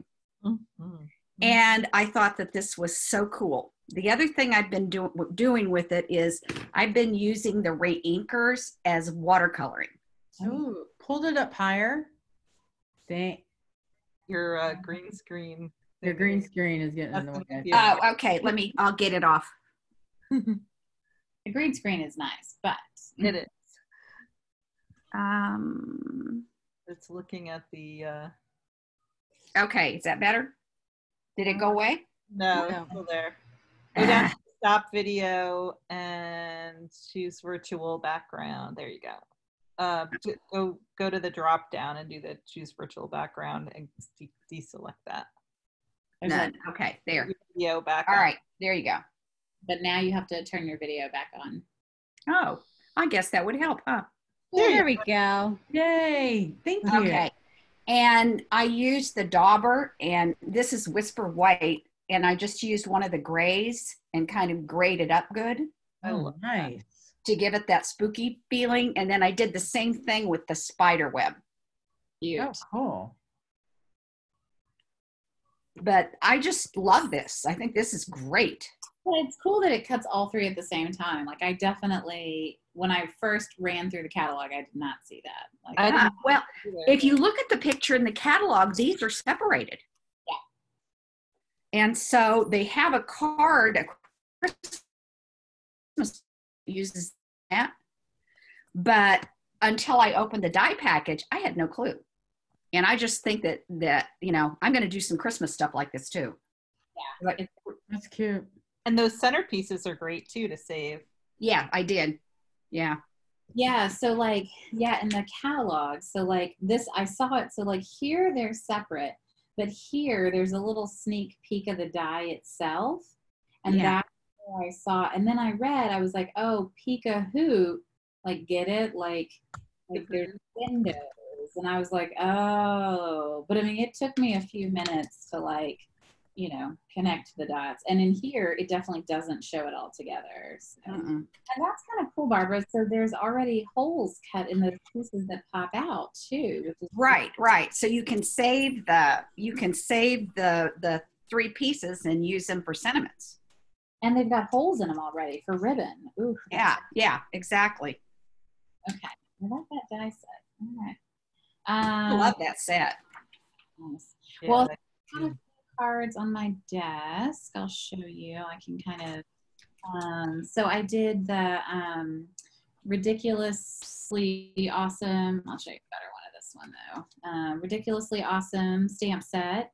And I thought that this was so cool. The other thing I've been doing with it is I've been using the Ray Inkers as watercoloring. Ooh, pulled it up higher. Your green screen. Your green screen is getting in the way. Oh, okay. I'll get it off. The green screen is nice, but it is. Um, It's looking at the. Okay, is that better? Did it go away? No, it's still there. Go down to stop video and choose virtual background. There you go. Go to the drop down and do the choose virtual background and deselect that. None. Okay, there. Video back. All right, there you go. But now you have to turn your video back on. Oh, I guess that would help, huh? There we go. Yay. Thank you. Okay. And I used the dauber, and this is Whisper White, and I just used one of the grays and kind of grayed it up good. Oh, nice. To give it that spooky feeling. And then I did the same thing with the spider web. Cute. Oh, cool. But I just love this. I think this is great. Well, it's cool that it cuts all 3 at the same time. Like I definitely, when I first ran through the catalog, I did not see that. Like, well, if you look at the picture in the catalog, these are separated. Yeah. And so they have a card, a Christmas uses that. But until I opened the die package, I had no clue. And I just think that I'm going to do some Christmas stuff like this too. Yeah. That's cute. And those centerpieces are great too to save. Yeah, I did. Yeah. Yeah. So like, in the catalog. So like this, I saw it. So like here they're separate, but here there's a little sneak peek of the die itself. And that's where I saw, and then I was like, oh, peek a hoot, like get it? Like there's windows. And I was like, oh, but I mean, it took me a few minutes to like, connect the dots. And in here, it definitely doesn't show it all together. So. And that's kind of cool, Barbara. So there's already holes cut in those pieces that pop out too. Which is right. So you can save the 3 pieces and use them for sentiments. And they've got holes in them already for ribbon. Ooh. Yeah, exactly. Okay. I love that die set. All right. I love that set. Nice. Yeah, Well, I have cards on my desk. I'll show you. I can kind of. So I did the ridiculously awesome. I'll show you a better one of this one though. Ridiculously awesome stamp set.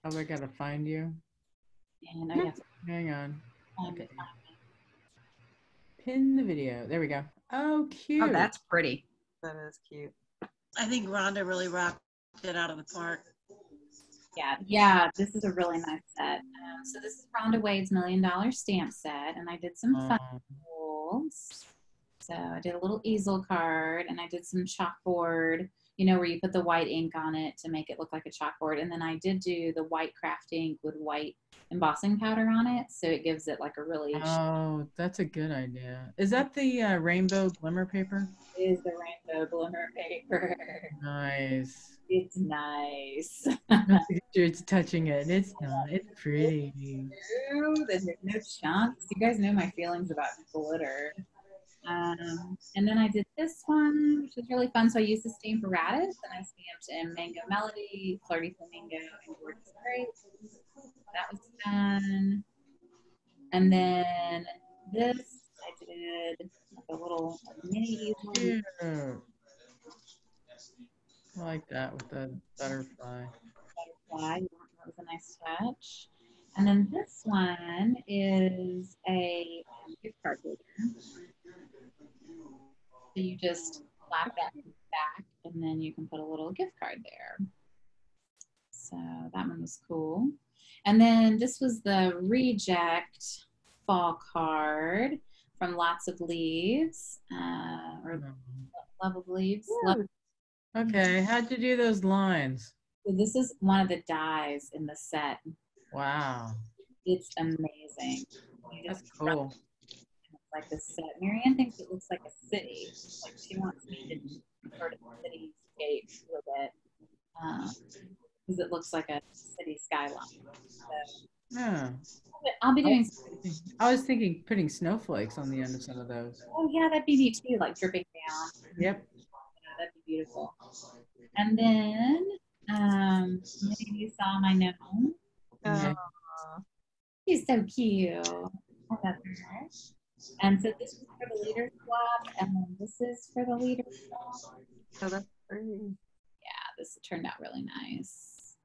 Oh, I gotta find you. And I have. Hang on. Okay. Pin the video. There we go. Oh, cute. Oh, that's pretty. That is cute. I think Rhonda really rocked it out of the park. Yeah, this is a really nice set. So this is Rhonda Wade's $1 Million Stamp Set, and I did some fun rules. So I did a little easel card, and I did some chalkboard, where you put the white ink on it to make it look like a chalkboard. And then I did do the white craft ink with white embossing powder on it, so it gives it like a really Oh, that's a good idea. Is that the rainbow glimmer paper? is the rainbow glimmer paper. Nice. It's nice. It's touching it. It's not. It's pretty. Ooh, there's no chunks. You guys know my feelings about glitter. And then I did this one, which was really fun. So I used the stamp Paratus, and I stamped in Mango Melody, Flirty Flamingo, and Gorgeous Grape. That was fun. And then this, I did like a little mini easel. Yeah. I like that with the butterfly. Butterfly, that was a nice touch. And then this one is a gift card holder. So you just flap that back, and then you can put a little gift card there. So that one was cool. And then this was the Reject fall card from Lots of Leaves, or Love of Leaves. Okay, how'd you do those lines? So this is one of the dies in the set. Wow. It's amazing. That's cool. Like the set. Marianne thinks it looks like a city. Like she wants me to sort of cityscape with it, because it looks like a city skyline. So, Yeah. I'll be doing. I was thinking putting snowflakes on the end of some of those. Oh yeah, that'd be neat too, like dripping down. Yep. Yeah, that'd be beautiful. And then maybe you saw my gnome. Okay. She's so cute. I love her. And so this is for the Leaders Club, and then this is for the Leaders Club. Oh, that's pretty. Yeah, this turned out really nice.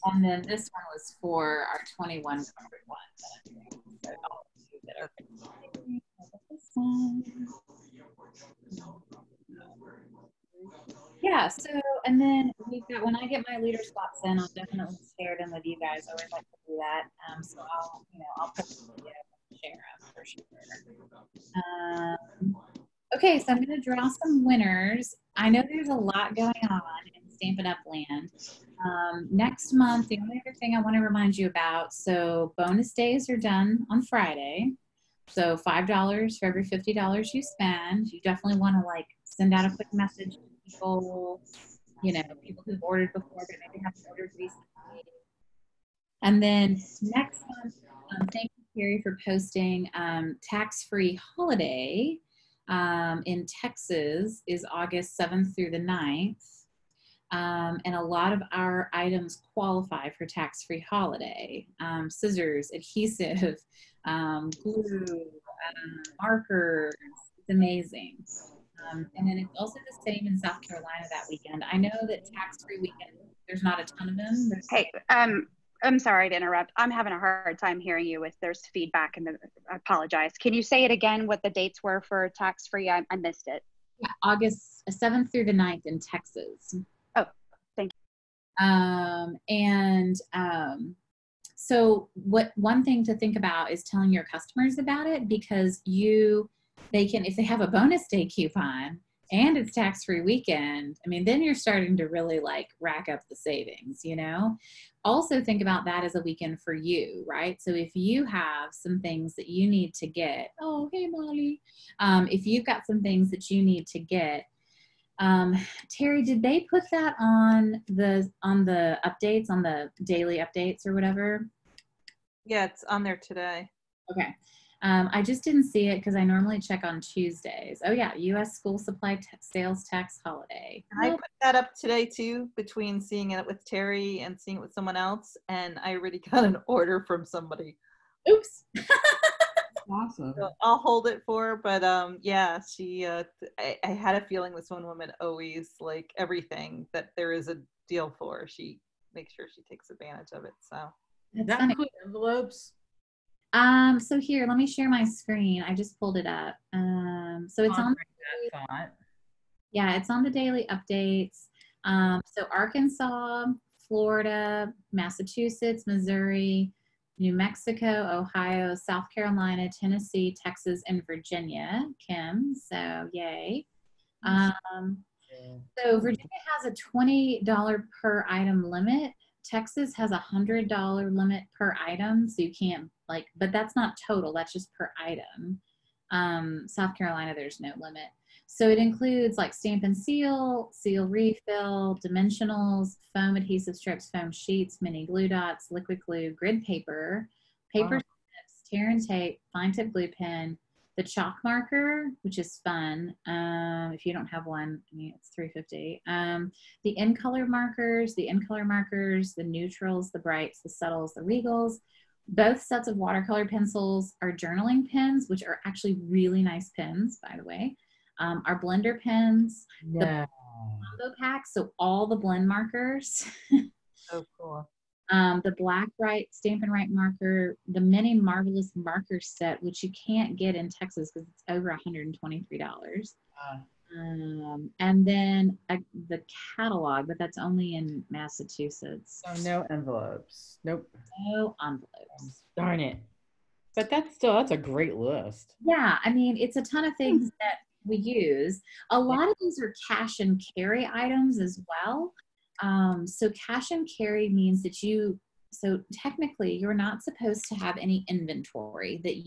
And then this one was for our 21 card one that I'm doing. So I'll do that over. This one. Yeah, so, and then we've got, when I get my leader spots in, I'll definitely share them with you guys. I always like to do that. So I'll put the video and share them for sure. Okay, so I'm going to draw some winners. I know there's a lot going on in Stampin' Up! Land. Next month, the only other thing I want to remind you about, so bonus days are done on Friday. So $5 for every $50 you spend. You definitely want to like send out a quick message to people, people who've ordered before but maybe haven't ordered recently. And then next month, thank you, Carrie, for posting tax-free holiday in Texas is August 7th through the 9th. And a lot of our items qualify for tax-free holiday. Scissors, adhesive, glue, markers. It's amazing. And then it's also the same in South Carolina that weekend. I know that tax-free weekend, there's not a ton of them. Hey, I'm sorry to interrupt. I'm having a hard time hearing you there's feedback, and I apologize. Can you say it again, what the dates were for tax-free? I missed it. Yeah, August 7th through the 9th in Texas. Oh, thank you. So one thing to think about is telling your customers about it, because they can, if they have a bonus day coupon and it's tax-free weekend, I mean, then you're starting to really like rack up the savings, Also think about that as a weekend for you, right? So if you have some things that you need to get, oh, hey, Molly. If you've got some things that you need to get, Terry, did they put that on the updates, on the daily updates or whatever? Yeah, it's on there today. Okay. I just didn't see it because I normally check on Tuesdays. Oh yeah, U.S. school supply sales tax holiday. And I put that up today too, between seeing it with Terry and seeing it with someone else, and I already got an order from somebody. Oops. Awesome. So I'll hold it for her, but yeah, she I had a feeling this one woman always, like, everything that there is a deal for, she makes sure she takes advantage of it. So that include envelopes? So here, let me share my screen. I just pulled it up. So it's on. Yeah, it's on the daily updates. So Arkansas, Florida, Massachusetts, Missouri, New Mexico, Ohio, South Carolina, Tennessee, Texas, and Virginia. Kim, so yay. So Virginia has a $20 per item limit. Texas has $100 limit per item, so you can't but that's not total. That's just per item. South Carolina, there's no limit. So it includes like stamp and seal, seal refill, dimensionals, foam adhesive strips, foam sheets, mini glue dots, liquid glue, grid paper, paper strips, tear and tape, fine tip glue pen, the chalk marker, which is fun. If you don't have one, I mean, it's $3.50. The in color markers, the neutrals, the brights, the subtles, the regals. Both sets of watercolor pencils are journaling pens, which are actually really nice pens, by the way. Our blender pens, the combo pack, so all the blend markers. So cool. The Black Bright Stampin' Write marker, the Mini Marvelous marker set, which you can't get in Texas because it's over $123. And then the catalog, but that's only in Massachusetts. So no envelopes. Nope. No envelopes. Darn it. But that's a great list. Yeah, I mean, it's a ton of things that we use. A lot of these are cash and carry items as well. So cash and carry means that so technically you're not supposed to have any inventory that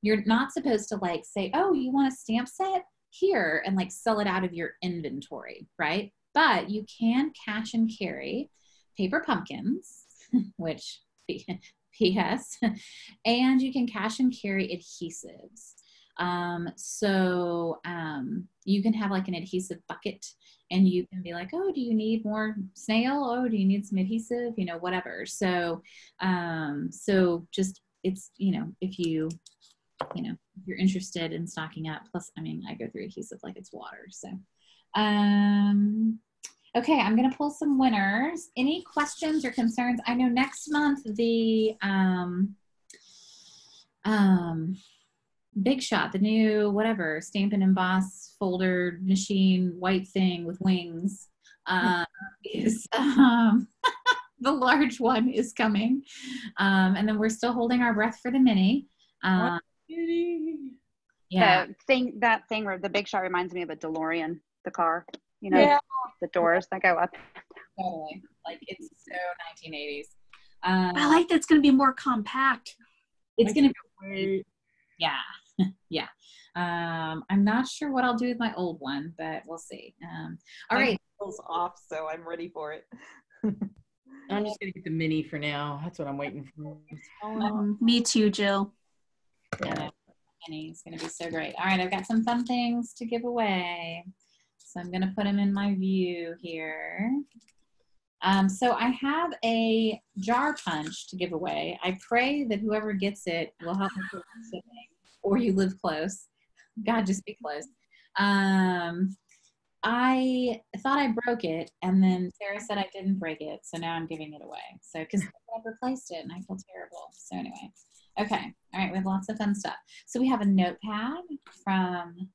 you're not supposed to say, oh, you want a stamp set? Here, and sell it out of your inventory, right? But you can cash and carry paper pumpkins, which P.S. and you can cash and carry adhesives. You can have an adhesive bucket, and you can be like, oh, do you need more snail? Oh, do you need some adhesive? Whatever. So just, it's, if you're interested in stocking up, plus, I mean, I go through adhesive like it's water. So, okay, I'm going to pull some winners. Any questions or concerns? I know next month, the, Big Shot, the new whatever Stamp and Emboss folder machine white thing with wings is the large one is coming, and then we're still holding our breath for the mini. Yeah, that thing where the Big Shot reminds me of a DeLorean, the car. The doors that go up. Totally, it's so 1980s. I like that it's going to be more compact. It's going to be. Yeah. I'm not sure what I'll do with my old one, but we'll see. All right. It's off, so I'm ready for it. I'm just going to get the mini for now. That's what I'm waiting for. Me too, Jill. Yeah, mini is going to be so great. All right, I've got some fun things to give away. So I'm going to put them in my view here. So I have a jar punch to give away. I pray that whoever gets it will help me with shipping, or you live close. God, just be close. I thought I broke it, and then Sarah said I didn't break it, so now I'm giving it away. So, because I replaced it, and I feel terrible. So anyway, okay. All right, we have lots of fun stuff. So we have a notepad from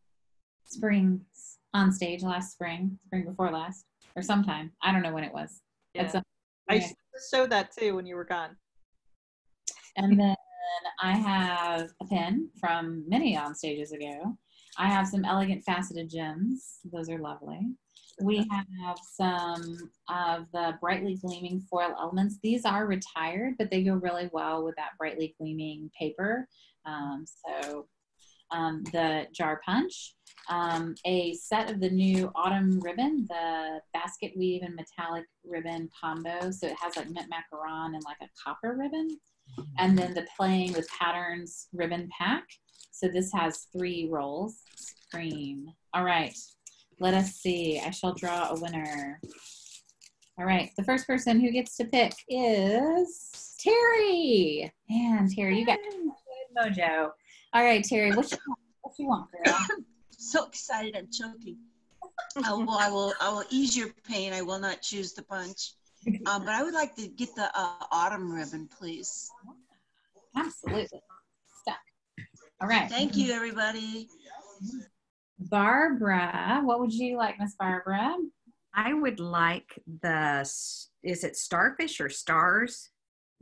Springs on Stage last spring before last, or sometime. I don't know when it was. Yeah. I showed that too when you were gone. And then I have a pen from many on stages ago. I have some elegant faceted gems. Those are lovely. We have some of the brightly gleaming foil elements. These are retired, but they go really well with that brightly gleaming paper. The jar punch, a set of the new autumn ribbon, the basket weave and metallic ribbon combo. So it has mint macaron and a copper ribbon. And then the playing with patterns ribbon pack. So this has 3 rolls. Scream. All right, let us see. I shall draw a winner. All right, the first person who gets to pick is Terry. Man, Terry, you got good mojo. All right, Terry, what you want, girl? So excited, I'm choking. I will ease your pain. I will not choose the punch. But I would like to get the autumn ribbon, please. Absolutely. Stuck. All right. Thank you, everybody. Barbara, what would you like, Miss Barbara? I would like is it starfish or stars?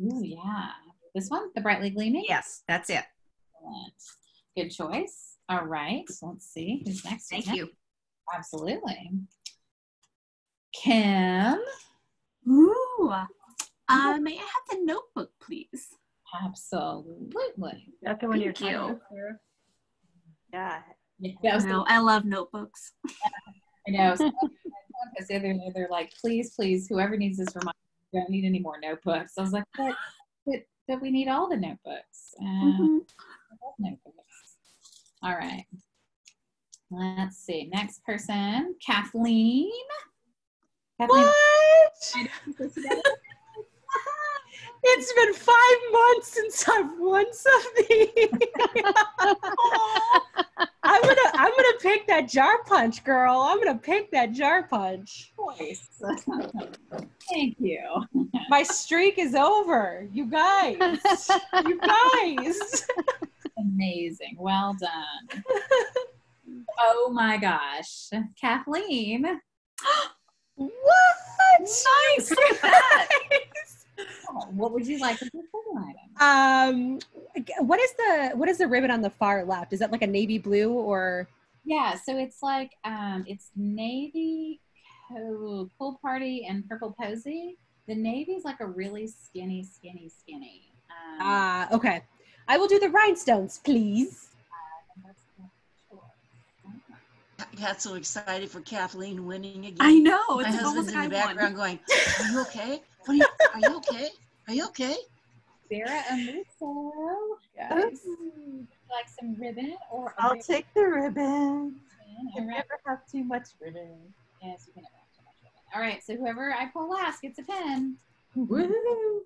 Ooh, yeah. This one, the brightly gleaming? Yes, that's it. Excellent. Good choice. All right. So let's see who's next. Thank you. Absolutely. Kim. Ooh, May I have the notebook, please? Absolutely. That's the one you're Thank talking you. about, Sarah? Yeah. That was I love notebooks. I know. So, because they're like, please, whoever needs this reminder, we don't need any more notebooks. I was like, but we need all the notebooks. I love notebooks. All right. Let's see. Next person, Kathleen. What? It's been 5 months since I've won something. I'm gonna pick that jar punch, girl. I'm gonna pick that jar punch. Thank you. My streak is over. You guys. You guys. Amazing. Well done. Oh my gosh. Kathleen. What? Nice. What would you like as your second item? What is the ribbon on the far left? Is that like a navy blue or? Yeah, so it's like it's navy pool party and purple posy. The navy's like a really skinny. Okay. I will do the rhinestones, please. I got so excited for Kathleen winning again. I know. My It's almost husband's like in the I won. background going, "Are you okay? Are you okay? Are you okay?" Sarah and Lisa, Guys. like some ribbon or? I'll take the ribbon. You All right. never have too much ribbon. Yes, you can never have too much ribbon. All right, so whoever I pull last gets a pen. Woohoo!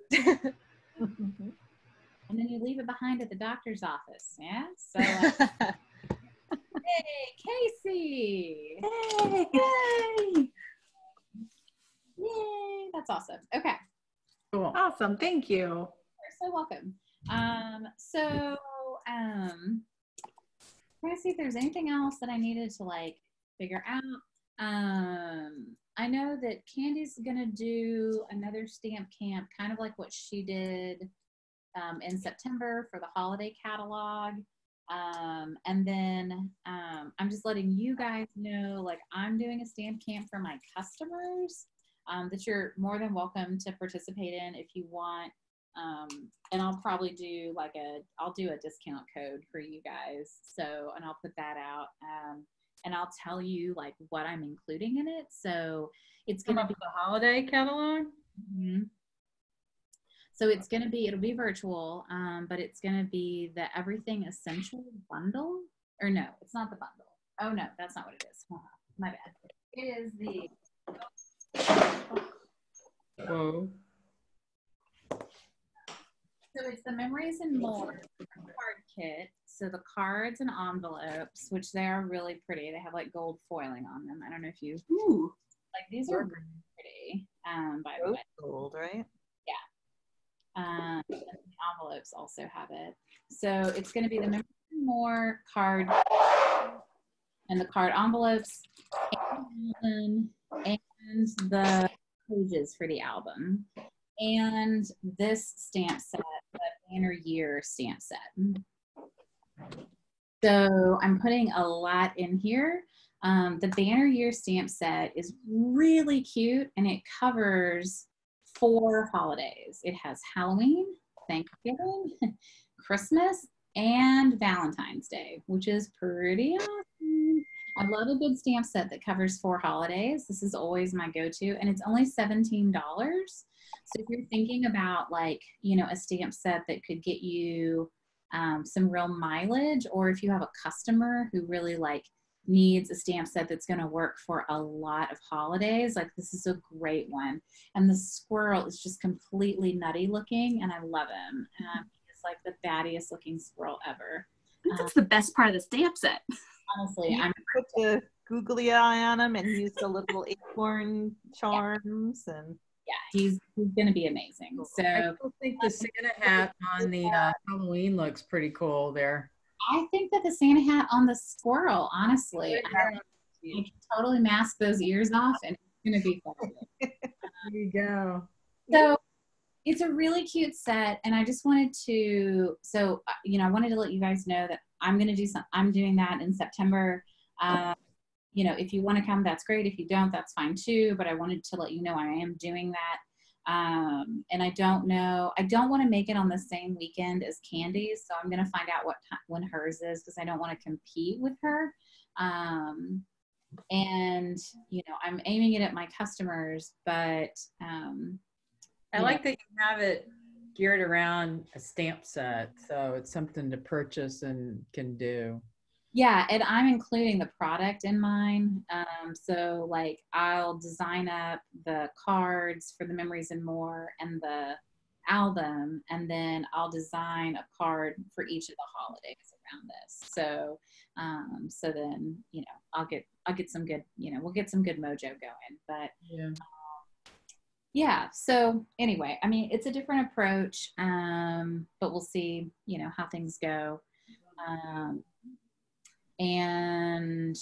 And then you leave it behind at the doctor's office. Yeah. So, hey, Casey! Hey! Yay! Yay! That's awesome. Okay. Cool. Awesome. Thank you. You're so welcome. Trying to see if there's anything else that I needed to like figure out. I know that Candy's gonna do another stamp camp, kind of like what she did in September for the holiday catalog. And then I'm just letting you guys know, like I'm doing a stamp camp for my customers that you're more than welcome to participate in if you want. And I'll probably do I'll do a discount code for you guys. So, and I'll put that out. And I'll tell you like what I'm including in it. So it's going to be the holiday catalog. Mm-hmm. So it'll be virtual, but it's going to be the Everything Essential bundle. Or no, it's not the bundle. Oh no, that's not what it is. My bad. It is the. Whoa. So it's the Memories and More card kit. So the cards and envelopes, which they are really pretty. They have like gold foiling on them. I don't know if you like these are really pretty. By the way, Gold, right? Yeah. The envelopes also have it. So it's going to be the Memories and More card and the card envelopes and the pages for the album. And this stamp set, the Banner Year stamp set. So I'm putting a lot in here. The Banner Year stamp set is really cute and it covers 4 holidays. It has Halloween, Thanksgiving, Christmas, and Valentine's Day, which is pretty awesome. I love a good stamp set that covers 4 holidays. This is always my go-to, and it's only $17. So if you're thinking about like, a stamp set that could get you some real mileage, or if you have a customer who really like needs a stamp set that's going to work for a lot of holidays, like this is a great one. And the squirrel is just completely nutty looking, and I love him. He's like the battiest looking squirrel ever. That's the best part of the stamp set. Honestly, I'm put the googly eye on him and use the little acorn charms and. Yeah, he's going to be amazing. So I still think the Santa hat on the Halloween looks pretty cool there. I think that the Santa hat on the squirrel, honestly, I can totally mask those ears off and it's going to be fun. There you go. So it's a really cute set. And I just wanted to, I wanted to let you guys know that I'm doing that in September. If you want to come, that's great. If you don't, that's fine too. But I wanted to let you know I am doing that. And I don't know, I don't want to make it on the same weekend as Candy's. So I'm going to find out what time, when hers is, because I don't want to compete with her. And, you know, I'm aiming it at my customers, but I like that you have it geared around a stamp set, so it's something to purchase and can do. Yeah, and I'm including the product in mine. So like I'll design up the cards for the Memories and More and the album, and then I'll design a card for each of the holidays around this. So so then, you know, I'll get some good, you know, we'll get some good mojo going. But yeah. Yeah, so anyway, I mean, it's a different approach, but we'll see, you know, how things go. And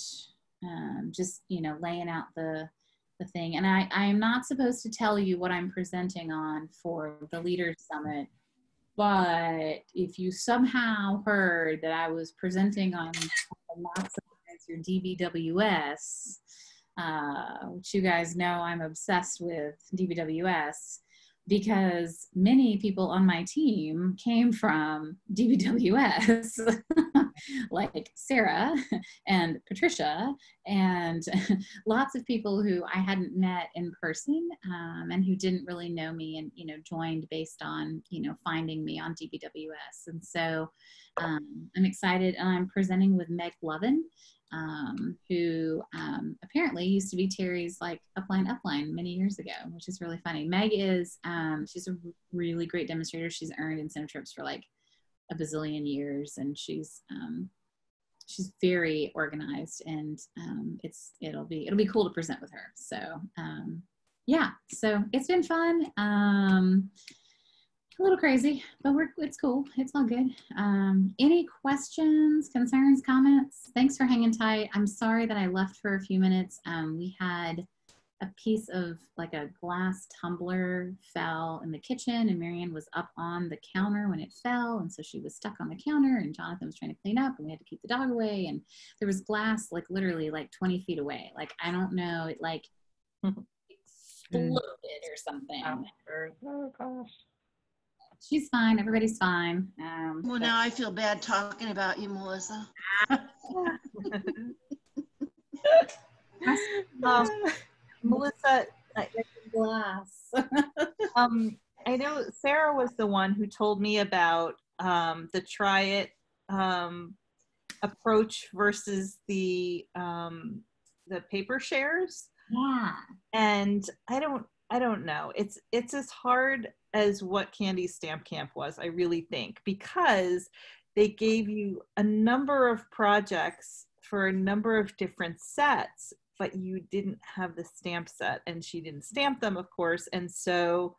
just, you know, laying out the thing. And I am not supposed to tell you what I'm presenting on for the Leaders Summit, but if you somehow heard that I was presenting on lots of your DBWS, which you guys know I'm obsessed with DBWS, because many people on my team came from DBWS, like Sarah and Patricia, and lots of people who I hadn't met in person, and who didn't really know me, and, you know, joined based on, you know, finding me on DBWS. And so I'm excited, and I'm presenting with Meg Lovin, who apparently used to be Terry's like upline many years ago, which is really funny. Meg is, she's a really great demonstrator. She's earned incentive trips for like a bazillion years, and she's very organized, and it'll be cool to present with her. So yeah, so it's been fun. A little crazy, but it's cool. It's all good. Any questions, concerns, comments? Thanks for hanging tight. I'm sorry that I left for a few minutes. We had a piece of like a glass tumbler fell in the kitchen, and Marianne was up on the counter when it fell, and so she was stuck on the counter, and Jonathan was trying to clean up, and we had to keep the dog away, and there was glass like literally like 20 feet away. Like, I don't know, it like exploded or something. Oh gosh. She's fine. Everybody's fine. Well, now I feel bad talking about you, Melissa. Melissa, glass. I know Sarah was the one who told me about the try it approach versus the paper shares. Yeah. And I don't know. It's as hard as what Candy's Stamp Camp was, I really think, because they gave you a number of projects for a number of different sets, but you didn't have the stamp set, and she didn't stamp them, of course. And so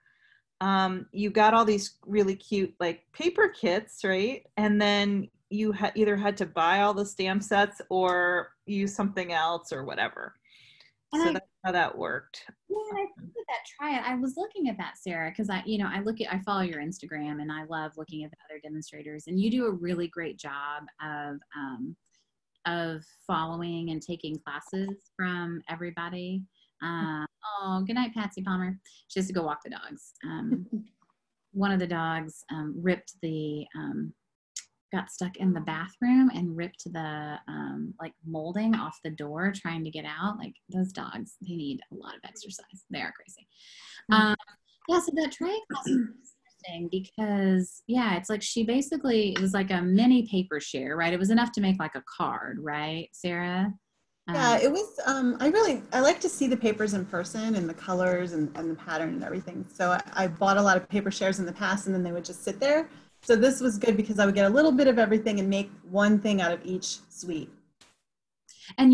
you got all these really cute like paper kits, right? And then you either had to buy all the stamp sets or use something else or whatever. And so that's how that worked. Yeah, and I think that try it. I was looking at that, Sarah, because I follow your Instagram, and I love looking at the other demonstrators, and you do a really great job of following and taking classes from everybody. Oh, good night, Patsy Palmer. She has to go walk the dogs. One of the dogs got stuck in the bathroom and ripped the like molding off the door trying to get out. Like, those dogs, they need a lot of exercise. They are crazy. Yeah, so that try class is interesting because, yeah, it's like it was like a mini paper share, right? It was enough to make like a card, right, Sarah? Yeah, it was, I like to see the papers in person and the colors and the pattern and everything. So I bought a lot of paper shares in the past, and then they would just sit there. So this was good because I would get a little bit of everything and make one thing out of each suite. And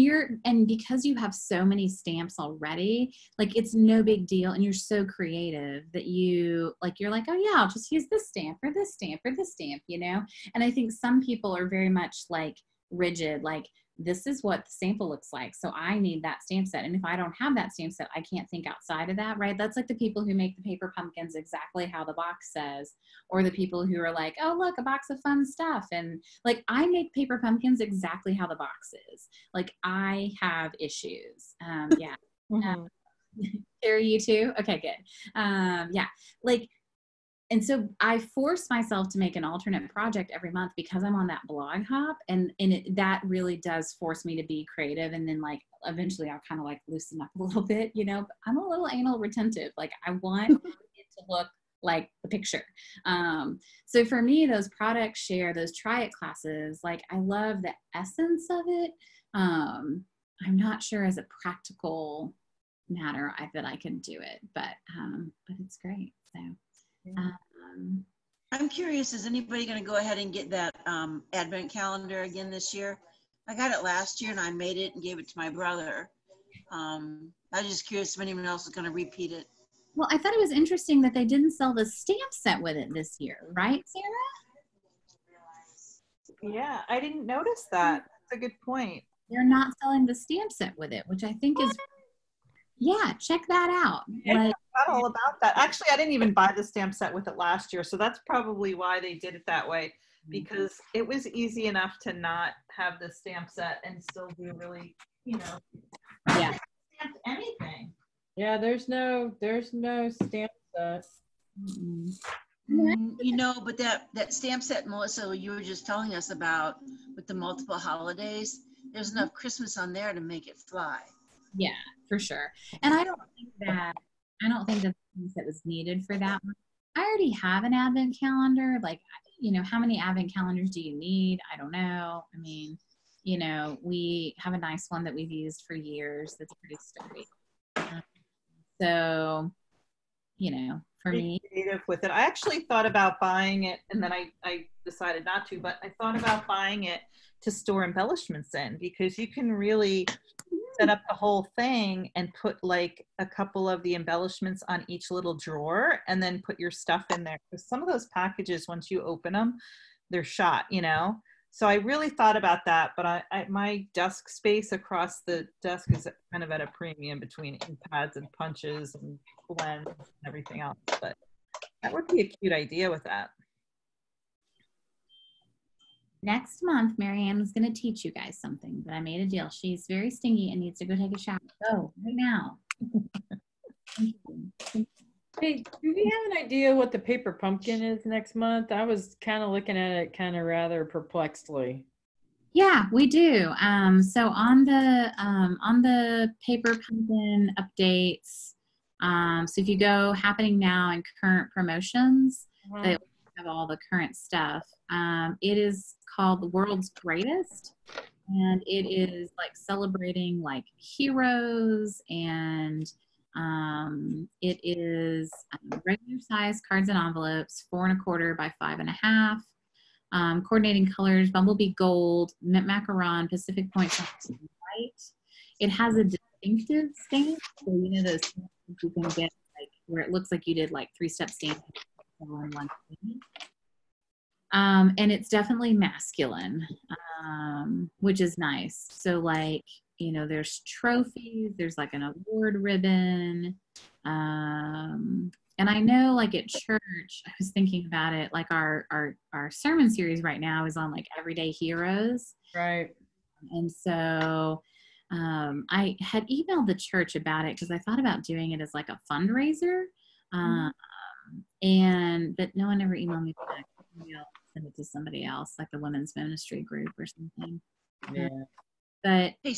because you have so many stamps already, like, it's no big deal, and you're so creative that you're like, oh yeah, I'll just use this stamp or this stamp or this stamp, you know? And I think some people are very much like rigid, like, this is what the sample looks like, so I need that stamp set. And if I don't have that stamp set, I can't think outside of that, right? That's like the people who make the paper pumpkins exactly how the box says, or the people who are like, oh, look, a box of fun stuff. And like, I make paper pumpkins exactly how the box is. Like, I have issues. Yeah. Carrie, you too? Okay, good. Yeah, like, and so I force myself to make an alternate project every month because I'm on that blog hop, and that really does force me to be creative. And then like eventually I'll kind of like loosen up a little bit, you know. But I'm a little anal retentive. Like I want it to look like the picture. So for me, those product share, those try it classes, like I love the essence of it. I'm not sure as a practical matter that I can do it, but it's great. So. I'm curious, is anybody going to go ahead and get that advent calendar again this year? I got it last year and I made it and gave it to my brother. I'm just curious if anyone else is going to repeat it. Well, I thought it was interesting that they didn't sell the stamp set with it this year, right, Sarah? Yeah, I didn't notice that. That's a good point. They're not selling the stamp set with it, which I think is, yeah, check that out. I Like, forgot all about that. Actually, I didn't even buy the stamp set with it last year, so that's probably why they did it that way, because it was easy enough to not have the stamp set and still do really, you know, yeah, stamped anything. Yeah, there's no stamp set. You know, but that stamp set, Melissa, you were just telling us about with the multiple holidays, there's enough Christmas on there to make it fly. yeah, for sure. And I don't think that the set was needed for that one. I already have an advent calendar. Like, you know, how many advent calendars do you need? I don't know. I mean, you know, we have a nice one that we've used for years that's pretty sturdy. So, you know, for me, creative with it. I actually thought about buying it, and then I decided not to, but I thought about buying it to store embellishments in, because you can really set up the whole thing and put like a couple of the embellishments on each little drawer and then put your stuff in there. Because some of those packages, once you open them, they're shot, you know? So I really thought about that, but I my desk space across the desk is kind of at a premium between ink pads and punches and blends and everything else. But that would be a cute idea with that. next month, Marianne was going to teach you guys something, but I made a deal. She's very stingy and needs to go take a shower. Go right now. Thank you. Hey, do we have an idea what the paper pumpkin is next month? I was kind of looking at it kind of rather perplexedly. Yeah, we do. So on the paper pumpkin updates, so if you go happening now and current promotions, they have all the current stuff. It is called The World's Greatest, and it is like celebrating like heroes, and it is regular size cards and envelopes, 4 1/4 by 5 1/2. Coordinating colors, Bumblebee Gold, Mint Macaron, Pacific Point White. It has a distinctive stamp, so you know those stamps you can get like where it looks like you did like 3-step stamp. And it's definitely masculine, which is nice. So like, you know, there's trophies, there's like an award ribbon. And I know like at church, I was thinking about it, like our sermon series right now is on like everyday heroes. Right. And so I had emailed the church about it because I thought about doing it as like a fundraiser. But no one ever emailed me back. Maybe I'll send it to somebody else, like the women's ministry group or something. Yeah. But hey,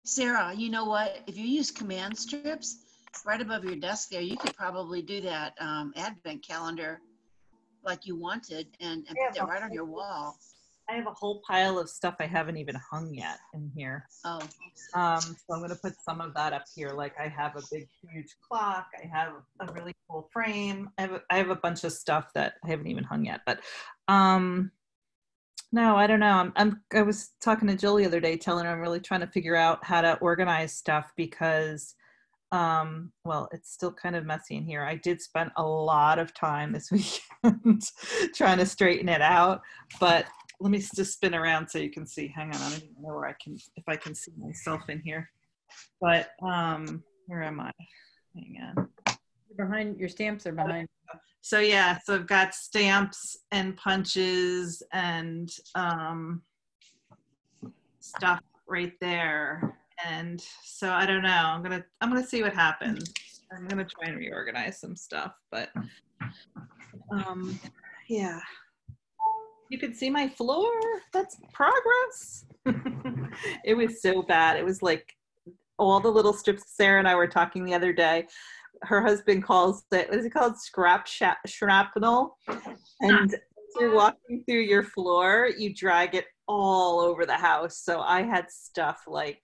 Sarah, you know what? If you use command strips right above your desk there, you could probably do that advent calendar like you wanted and put that right on your wall. I have a whole pile of stuff I haven't even hung yet in here. Oh. So I'm going to put some of that up here. Like I have a big, huge clock. I have a really cool frame. I have a bunch of stuff that I haven't even hung yet. But no, I don't know. I was talking to Jill the other day, telling her I'm really trying to figure out how to organize stuff because, well, it's still kind of messy in here. I did spend a lot of time this weekend trying to straighten it out, but let me just spin around so you can see. Hang on, I don't even know where if I can see myself in here. But where am I? Hang on. Behind your stamps are behind. So yeah, so I've got stamps and punches and stuff right there. And so I don't know. I'm gonna see what happens. I'm gonna try and reorganize some stuff, but yeah. You can see my floor. That's progress. It was so bad. It was like all the little strips. Sarah and I were talking the other day. Her husband calls it, what is it called? Shrapnel. And as you're walking through your floor, you drag it all over the house. So I had stuff like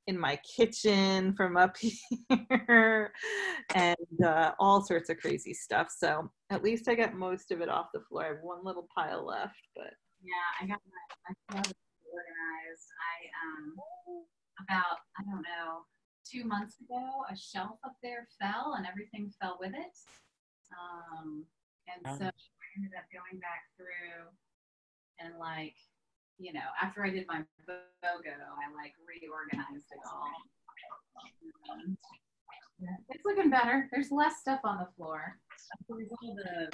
in my kitchen from up here and all sorts of crazy stuff. So at least I got most of it off the floor. I have one little pile left, but. Yeah, I got my closet organized. About, I don't know, 2 months ago, a shelf up there fell and everything fell with it. And so I ended up going back through and like, you know, after I did my BOGO, I like reorganized it all. It's looking better. There's less stuff on the floor. There's all the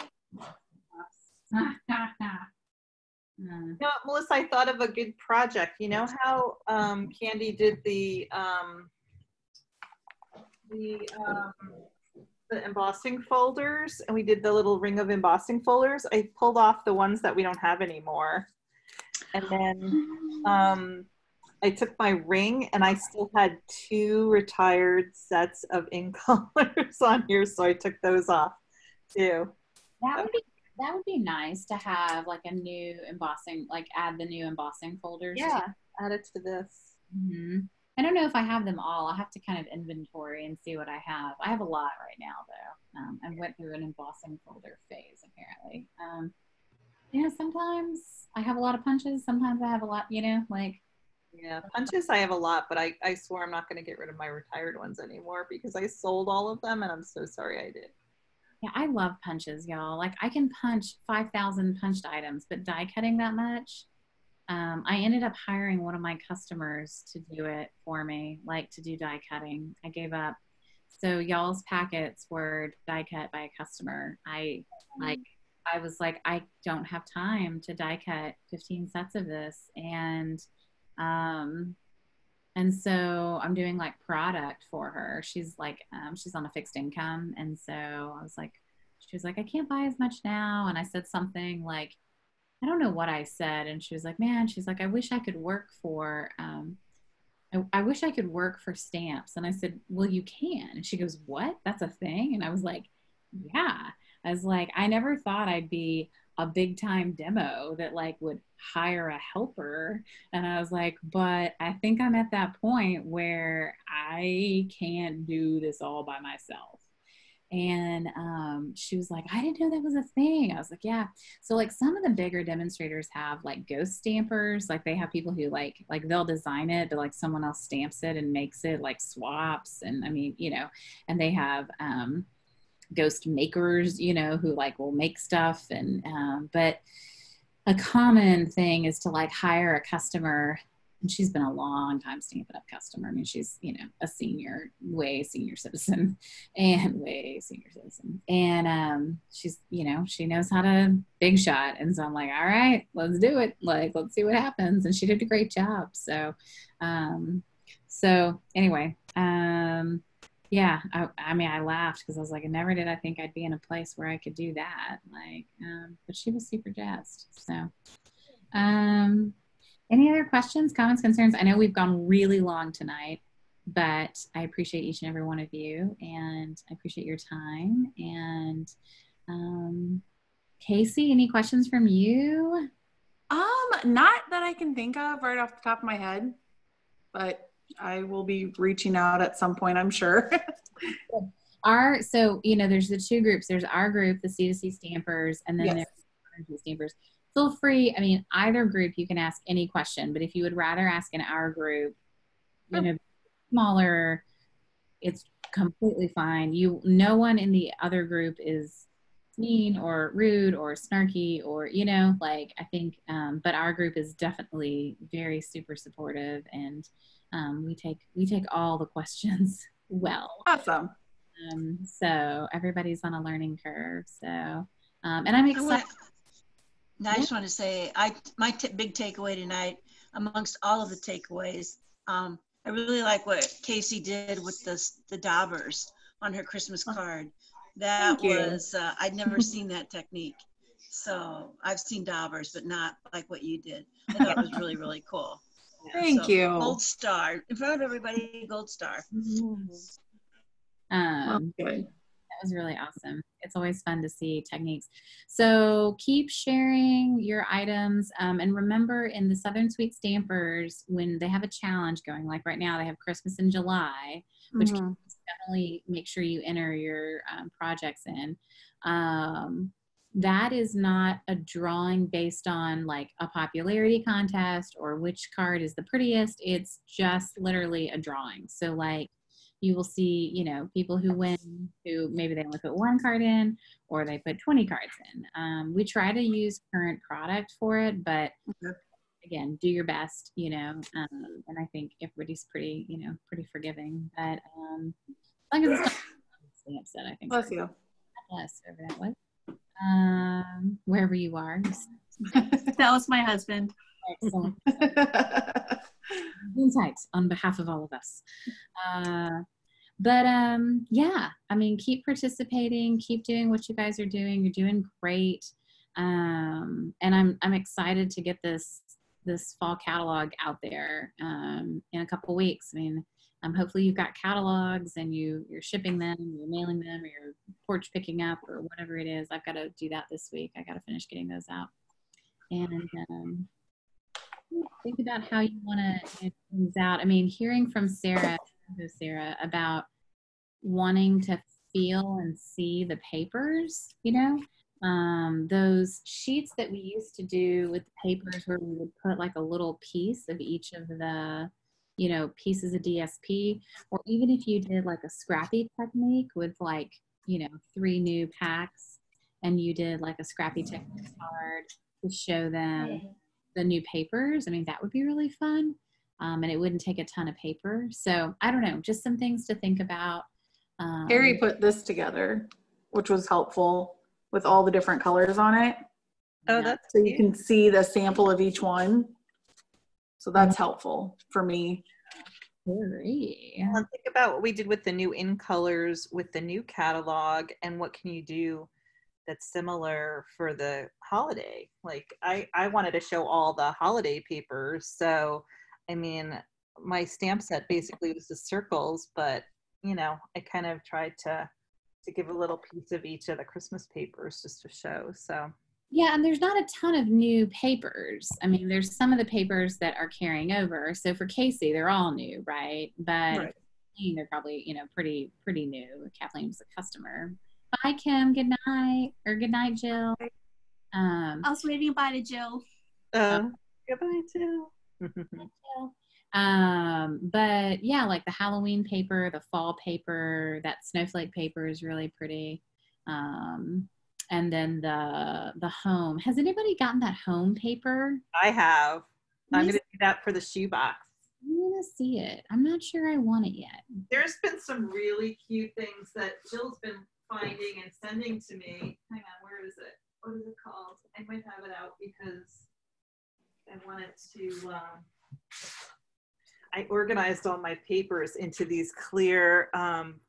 You know what, Melissa, I thought of a good project. You know how Candy did the embossing folders, and we did the little ring of embossing folders. I pulled off the ones that we don't have anymore. And then I took my ring, and I still had 2 retired sets of ink colors on here, so I took those off too. That would be nice to have like a new embossing, like add the new embossing folders. Yeah, add it to this. Mm-hmm. I don't know if I have them all. I'll have to kind of inventory and see what I have. I have a lot right now though. I went through an embossing folder phase apparently. You know, sometimes I have a lot of punches. Sometimes I have a lot, you know, like. Yeah, punches I have a lot, but I swore I'm not going to get rid of my retired ones anymore because I sold all of them, and I'm so sorry I did. Yeah, I love punches, y'all. Like I can punch 5,000 punched items, but die cutting that much. I ended up hiring one of my customers to do it for me, like to do die cutting. I gave up. So y'all's packets were die cut by a customer. I was like, I don't have time to die cut 15 sets of this. And so I'm doing like product for her. She's like, she's on a fixed income. And so I was like, she was like, I can't buy as much now. And I said something like, I don't know what I said. And she was like, man, she's like, I wish I could work for, I wish I could work for stamps. And I said, well, you can. And she goes, what? That's a thing? And I was like, yeah. I was like, I never thought I'd be a big time demo that like would hire a helper. And I was like, but I think I'm at that point where I can't do this all by myself. And she was like, I didn't know that was a thing. I was like, yeah. So like some of the bigger demonstrators have like ghost stampers. Like they have people who like they'll design it, but like someone else stamps it and makes it like swaps. And I mean, you know, and they have ghost makers, you know, who like will make stuff. And but a common thing is to like hire a customer. And she's been a long time Stampin' Up! Customer. I mean, she's, you know, a way senior citizen. And she's, you know, she knows how to big shot. And so I'm like, all right, let's do it. Like, let's see what happens. And she did a great job. So, anyway, yeah, I mean, I laughed because I was like, never did I think I'd be in a place where I could do that. Like, but she was super jazzed. So, any other questions, comments, concerns? I know we've gone really long tonight, but I appreciate each and every one of you, and I appreciate your time. And Casey, any questions from you? Not that I can think of right off the top of my head, but I will be reaching out at some point, I'm sure. So, you know, there's the 2 groups. There's our group, the C2C Stampers, and then Yes. there's the Stampers. Feel free, I mean, either group you can ask any question, but if you would rather ask in our group, you know, smaller, it's completely fine. No one in the other group is mean or rude or snarky or, you know, like I think, but our group is definitely very super supportive, and we take all the questions well. Awesome. So everybody's on a learning curve. So, and I'm excited. I just want to say, my big takeaway tonight, amongst all of the takeaways, I really like what Casey did with the daubers on her Christmas card. That Thank you. was, I'd never seen that technique. So I've seen daubers, but not like what you did. I thought it was really, really cool. Yeah, Thank you. Gold star. In front of everybody, gold star. Good. That was really awesome. It's always fun to see techniques. So keep sharing your items. And remember, in the Southern Sweet Stampers, when they have a challenge going, like right now, they have Christmas in July, which definitely make sure you enter your projects in. That is not a drawing based on like a popularity contest or which card is the prettiest. It's just literally a drawing. So like, you will see, you know, people who win, who maybe they only put one card in, or they put 20 cards in. We try to use current product for it, but again, do your best, you know, and I think everybody's pretty, you know, pretty forgiving. But as long as it's not stamps, that I think. Bless you. Bless, whoever that was. Wherever you are. That was my husband. Excellent. Insights on behalf of all of us. Yeah, I mean, keep participating, keep doing what you guys are doing. You're doing great. And I'm excited to get this fall catalog out there in a couple weeks. I mean, hopefully you've got catalogs and you're shipping them, you're mailing them, or you're porch picking up or whatever it is. I've got to do that this week. I got to finish getting those out. And think about how you want to get things out. I mean, hearing from Sarah about wanting to feel and see the papers, you know, those sheets that we used to do with the papers where we would put like a little piece of each of the, you know, pieces of DSP, or even if you did like a scrappy technique with like, you know, 3 new packs and you did like a scrappy technique card to show them the new papers. I mean, that would be really fun. And it wouldn't take a ton of paper. So I don't know, just some things to think about. Harry put this together, which was helpful with all the different colors on it. Oh, that's so you can see the sample of each one. So that's helpful for me. Well, think about what we did with the new in colors with the new catalog, and what can you do that's similar for the holiday. Like I wanted to show all the holiday papers. So, I mean, my stamp set basically was the circles, but you know, I kind of tried to give a little piece of each of the Christmas papers just to show. So yeah, and there's not a ton of new papers. I mean, there's some of the papers that are carrying over. So for Casey, they're all new, right? But they're probably, you know, pretty new. Kathleen's a customer. Bye, Kim. Good night. Or good night, Jill. I was waving bye to Jill. Goodbye, Jill. But yeah, like the Halloween paper, the fall paper, that snowflake paper is really pretty. And then the home. Has anybody gotten that home paper? I have. I'm going to do that for the shoebox. I'm going to see it. I'm not sure I want it yet. There's been some really cute things that Jill's been finding and sending to me. Hang on, where is it? What is it called? I might have it out because I wanted to, I organized all my papers into these clear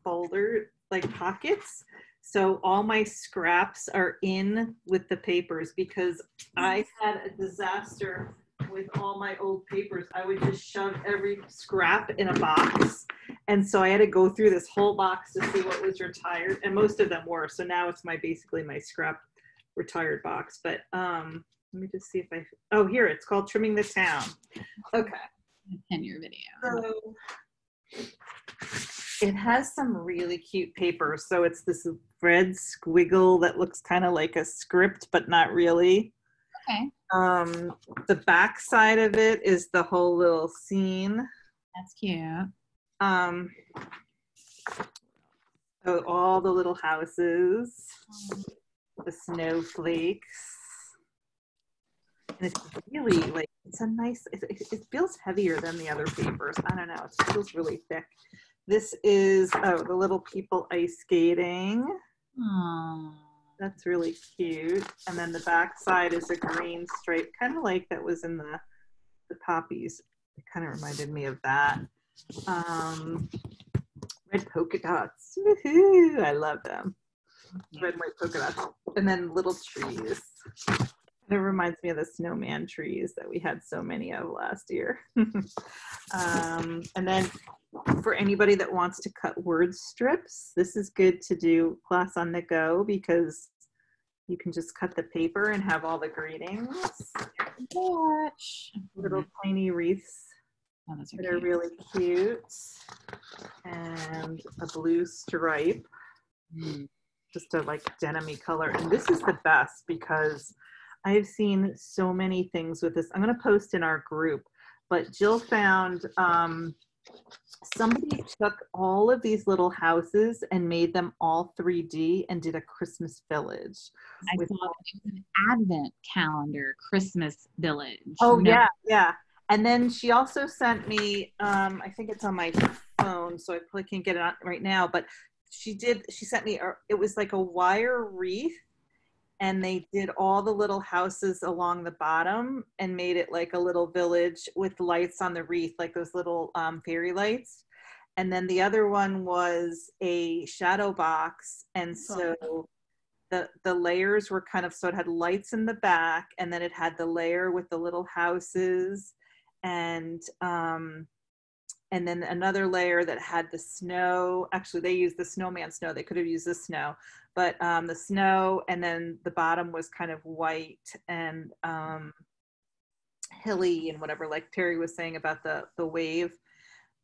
folder, like pockets. So all my scraps are in with the papers because I had a disaster with all my old papers. I would just shove every scrap in a box. And so I had to go through this whole box to see what was retired. And most of them were. So now it's basically my scrap retired box. But let me just see if oh, here, it's called Trimming the Town. Okay. Tenure video. So it has some really cute paper. So it's this red squiggle that looks kind of like a script, but not really. Okay. The back side of it is the whole little scene. That's cute. So all the little houses, the snowflakes. And it's really like, it's a nice, it feels heavier than the other papers. I don't know, it feels really thick. This is, the little people ice skating. Aww. That's really cute. And then the back side is a green stripe, kind of like that was in the poppies. It kind of reminded me of that. Red polka dots. Woohoo! I love them. Red and white polka dots. And then little trees. It reminds me of the snowman trees that we had so many of last year. And then for anybody that wants to cut word strips, this is good to do class on the go because you can just cut the paper and have all the greetings. Little tiny wreaths that are really cute. And a blue stripe. Just a like denim-y color. And this is the best because I've seen so many things with this. I'm going to post in our group, but Jill found somebody took all of these little houses and made them all 3D and did a Christmas village. I saw it was an advent calendar Christmas village. Oh, yeah, yeah. And then she also sent me, I think it's on my phone, so I probably can't get it on right now, but she sent me, it was like a wire wreath, and they did all the little houses along the bottom and made it like a little village with lights on the wreath, like those little fairy lights. And then the other one was a shadow box. And so the layers were kind of, so it had lights in the back, and then it had the layer with the little houses, and then another layer that had the snow. Actually, they used the snowman snow. They could have used the snow, but the snow, and then the bottom was kind of white and hilly and whatever, like Terry was saying about the wave.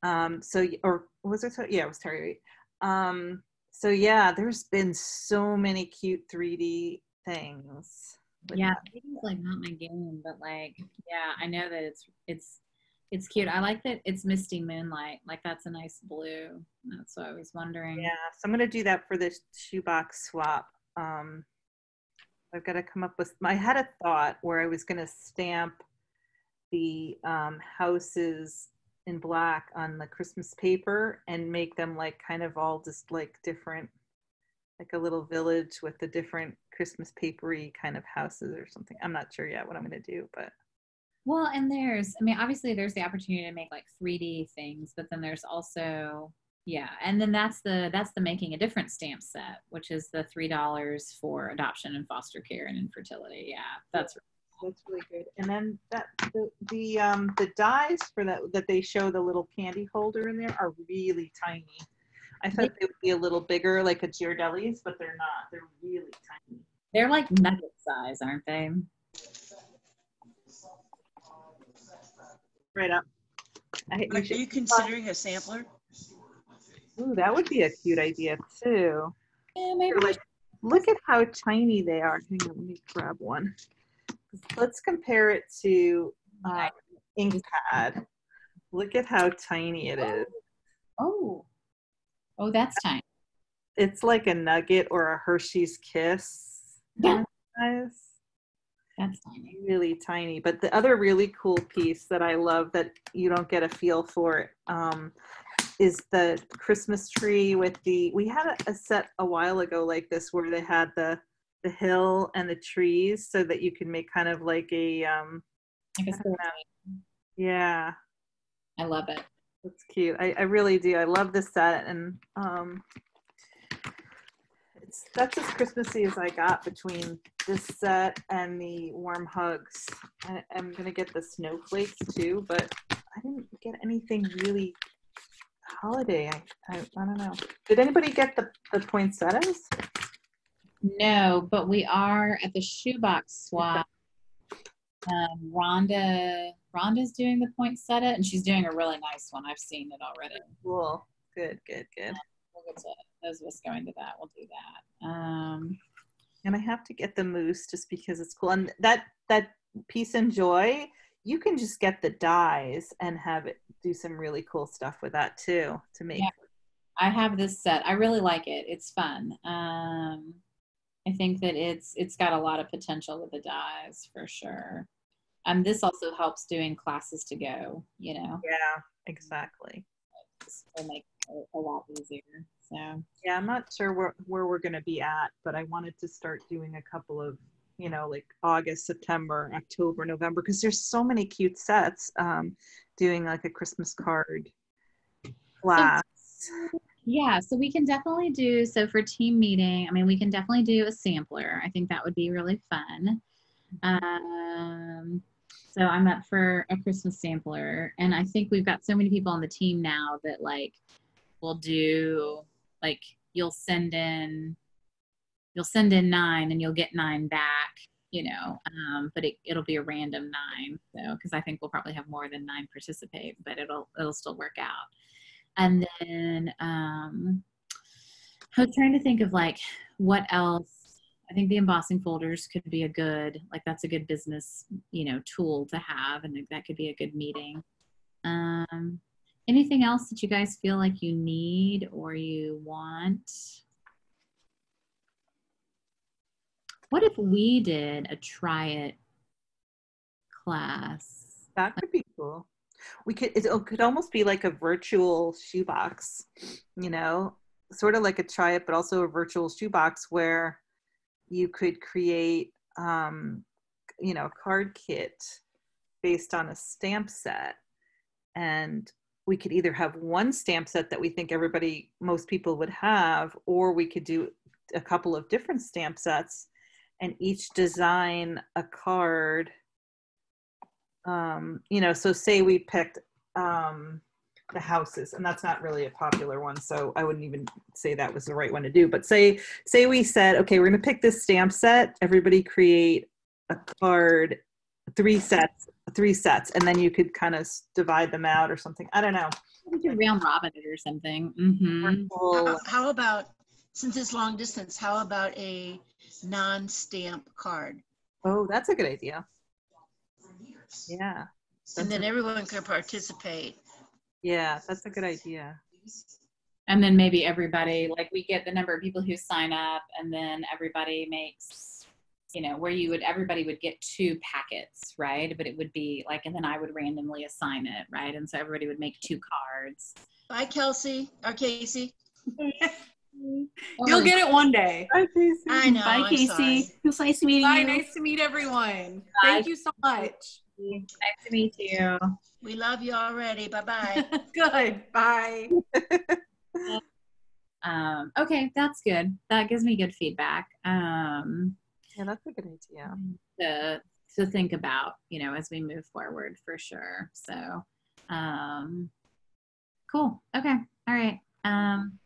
Or was it? Yeah, it was Terry. So yeah, there's been so many cute 3D things. Yeah, it's like not my game, but like, yeah, I know that it's cute. I like that it's misty moonlight. Like that's a nice blue. That's what I was wondering. Yeah, so I'm gonna do that for the shoebox swap. I've got to come up with. I had a thought where I was gonna stamp the houses in black on the Christmas paper and make them like kind of all just like different, like a little village with the different Christmas papery kind of houses or something. I'm not sure yet what I'm gonna do, but. Well, and obviously there's the opportunity to make like 3D things, but then there's also, yeah. And then that's the Making a Difference stamp set, which is the $3 for adoption and foster care and infertility. Yeah, that's really good. And then the dies for that they show the little candy holder in there are really tiny. I thought they would be a little bigger, like a Ghirardelli's, but they're not. They're really tiny. They're like nugget size, aren't they? Right up. Are you considering a sampler? Ooh, that would be a cute idea too. Yeah, maybe. Like, look at how tiny they are. Hang on, let me grab one. Let's compare it to InkPad. Look at how tiny it is. Oh, that's tiny. It's like a nugget or a Hershey's Kiss. Yeah. That's tiny. Really tiny. But the other really cool piece that I love that you don't get a feel for is the Christmas tree with we had a set a while ago like this where they had the hill and the trees so that you can make kind of like a yeah. I love it. It's cute. I really do. I love this set, and that's as Christmassy as I got between this set and the warm hugs. I'm gonna get the snowflakes too, but I didn't get anything really holiday. I don't know. Did anybody get the poinsettias? No, but we are at the shoebox swap. Rhonda's doing the poinsettia, and she's doing a really nice one. I've seen it already. Cool. Good. We'll get to those of us going to that. We'll do that. And I have to get the moose just because it's cool. And that Peace and Joy, you can just get the dies and have it do some really cool stuff with that too to make. Yeah, I have this set. I really like it. It's fun. I think that it's got a lot of potential with the dies for sure. This also helps doing classes to go, you know. Yeah, exactly. This will make it a lot easier. So yeah, I'm not sure where we're going to be at, but I wanted to start doing a couple of, like August, September, October, November, because there's so many cute sets. Doing like a Christmas card class. Yeah, so we can definitely do, so for team meeting, I mean, we can definitely do a sampler. I think that would be really fun. So I'm up for a Christmas sampler, and I think we've got so many people on the team now that like we'll do like you'll send in 9 and you'll get 9 back, you know, but it'll be a random 9. So because I think we'll probably have more than 9 participate, but it'll still work out. And then I was trying to think of like what else. I think the embossing folders could be that's a good business, you know, tool to have, and that could be a good meeting. Anything else that you guys feel like you need or you want? What if we did a try it class? That could be cool. It could almost be like a virtual shoebox, you know, sort of like a try it, but also a virtual shoebox where you could create, you know, a card kit based on a stamp set. And we could either have one stamp set that we think most people would have, or we could do a couple of different stamp sets and each design a card. You know, so say we picked the houses, and that's not really a popular one, so I wouldn't even say that was the right one to do. But say we said, okay, we're going to pick this stamp set. Everybody create a card, 3 sets, and then you could kind of divide them out or something. I don't know. We could round robin it or something. Mm-hmm. How about, since it's long distance, how about a non-stamp card? Oh, that's a good idea. Yeah. And then everyone could participate. Yeah, that's a good idea. And then maybe everybody, like we get the number of people who sign up, and then everybody makes, you know, where everybody would get 2 packets, right? But it would be like, and then I would randomly assign it, right? And so everybody would make 2 cards. Bye, Casey. You'll get it one day. Bye, Casey. I know. Bye, Casey. It was nice meeting Bye. you. Nice to meet everyone. Bye. Thank you so much. Nice to meet you. We love you already. Bye-bye. Good. Bye. Okay, that's good. That gives me good feedback. Yeah, that's a good idea. To think about, you know, as we move forward for sure. So, cool. Okay. All right.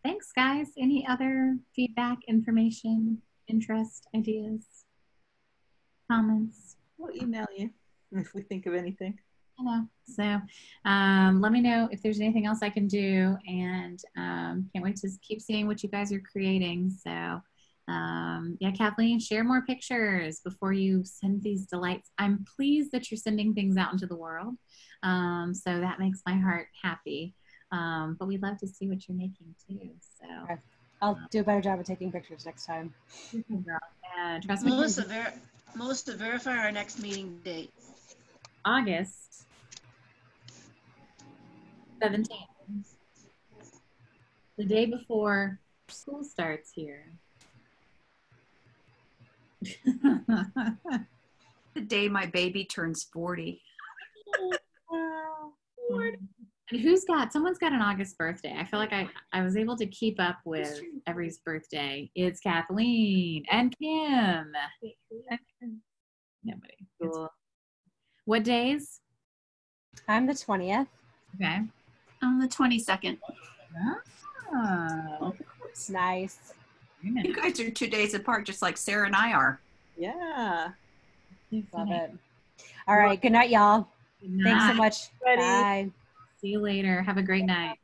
Thanks, guys. Any other feedback, information, interest, ideas, comments? We'll email you if we think of anything. Hello. So let me know if there's anything else I can do, and can't wait to keep seeing what you guys are creating. So yeah, Kathleen, share more pictures before you send these delights. I'm pleased that you're sending things out into the world. So that makes my heart happy. But we'd love to see what you're making too. So okay. I'll do a better job of taking pictures next time. Girl. Yeah, trust Melissa, verify our next meeting date. August 17th. The day before school starts here. The day my baby turns 40. And someone's got an August birthday. I feel like I was able to keep up with everybody's birthday. It's Kathleen and Kim. Nobody. Cool. What days? I'm the 20th. Okay. I'm the 22nd. Oh, nice. You guys are 2 days apart, just like Sarah and I are. Yeah. Love it. All right. Good night, y'all. Good night. Thanks so much. Ready. Bye. See you later. Have a great night.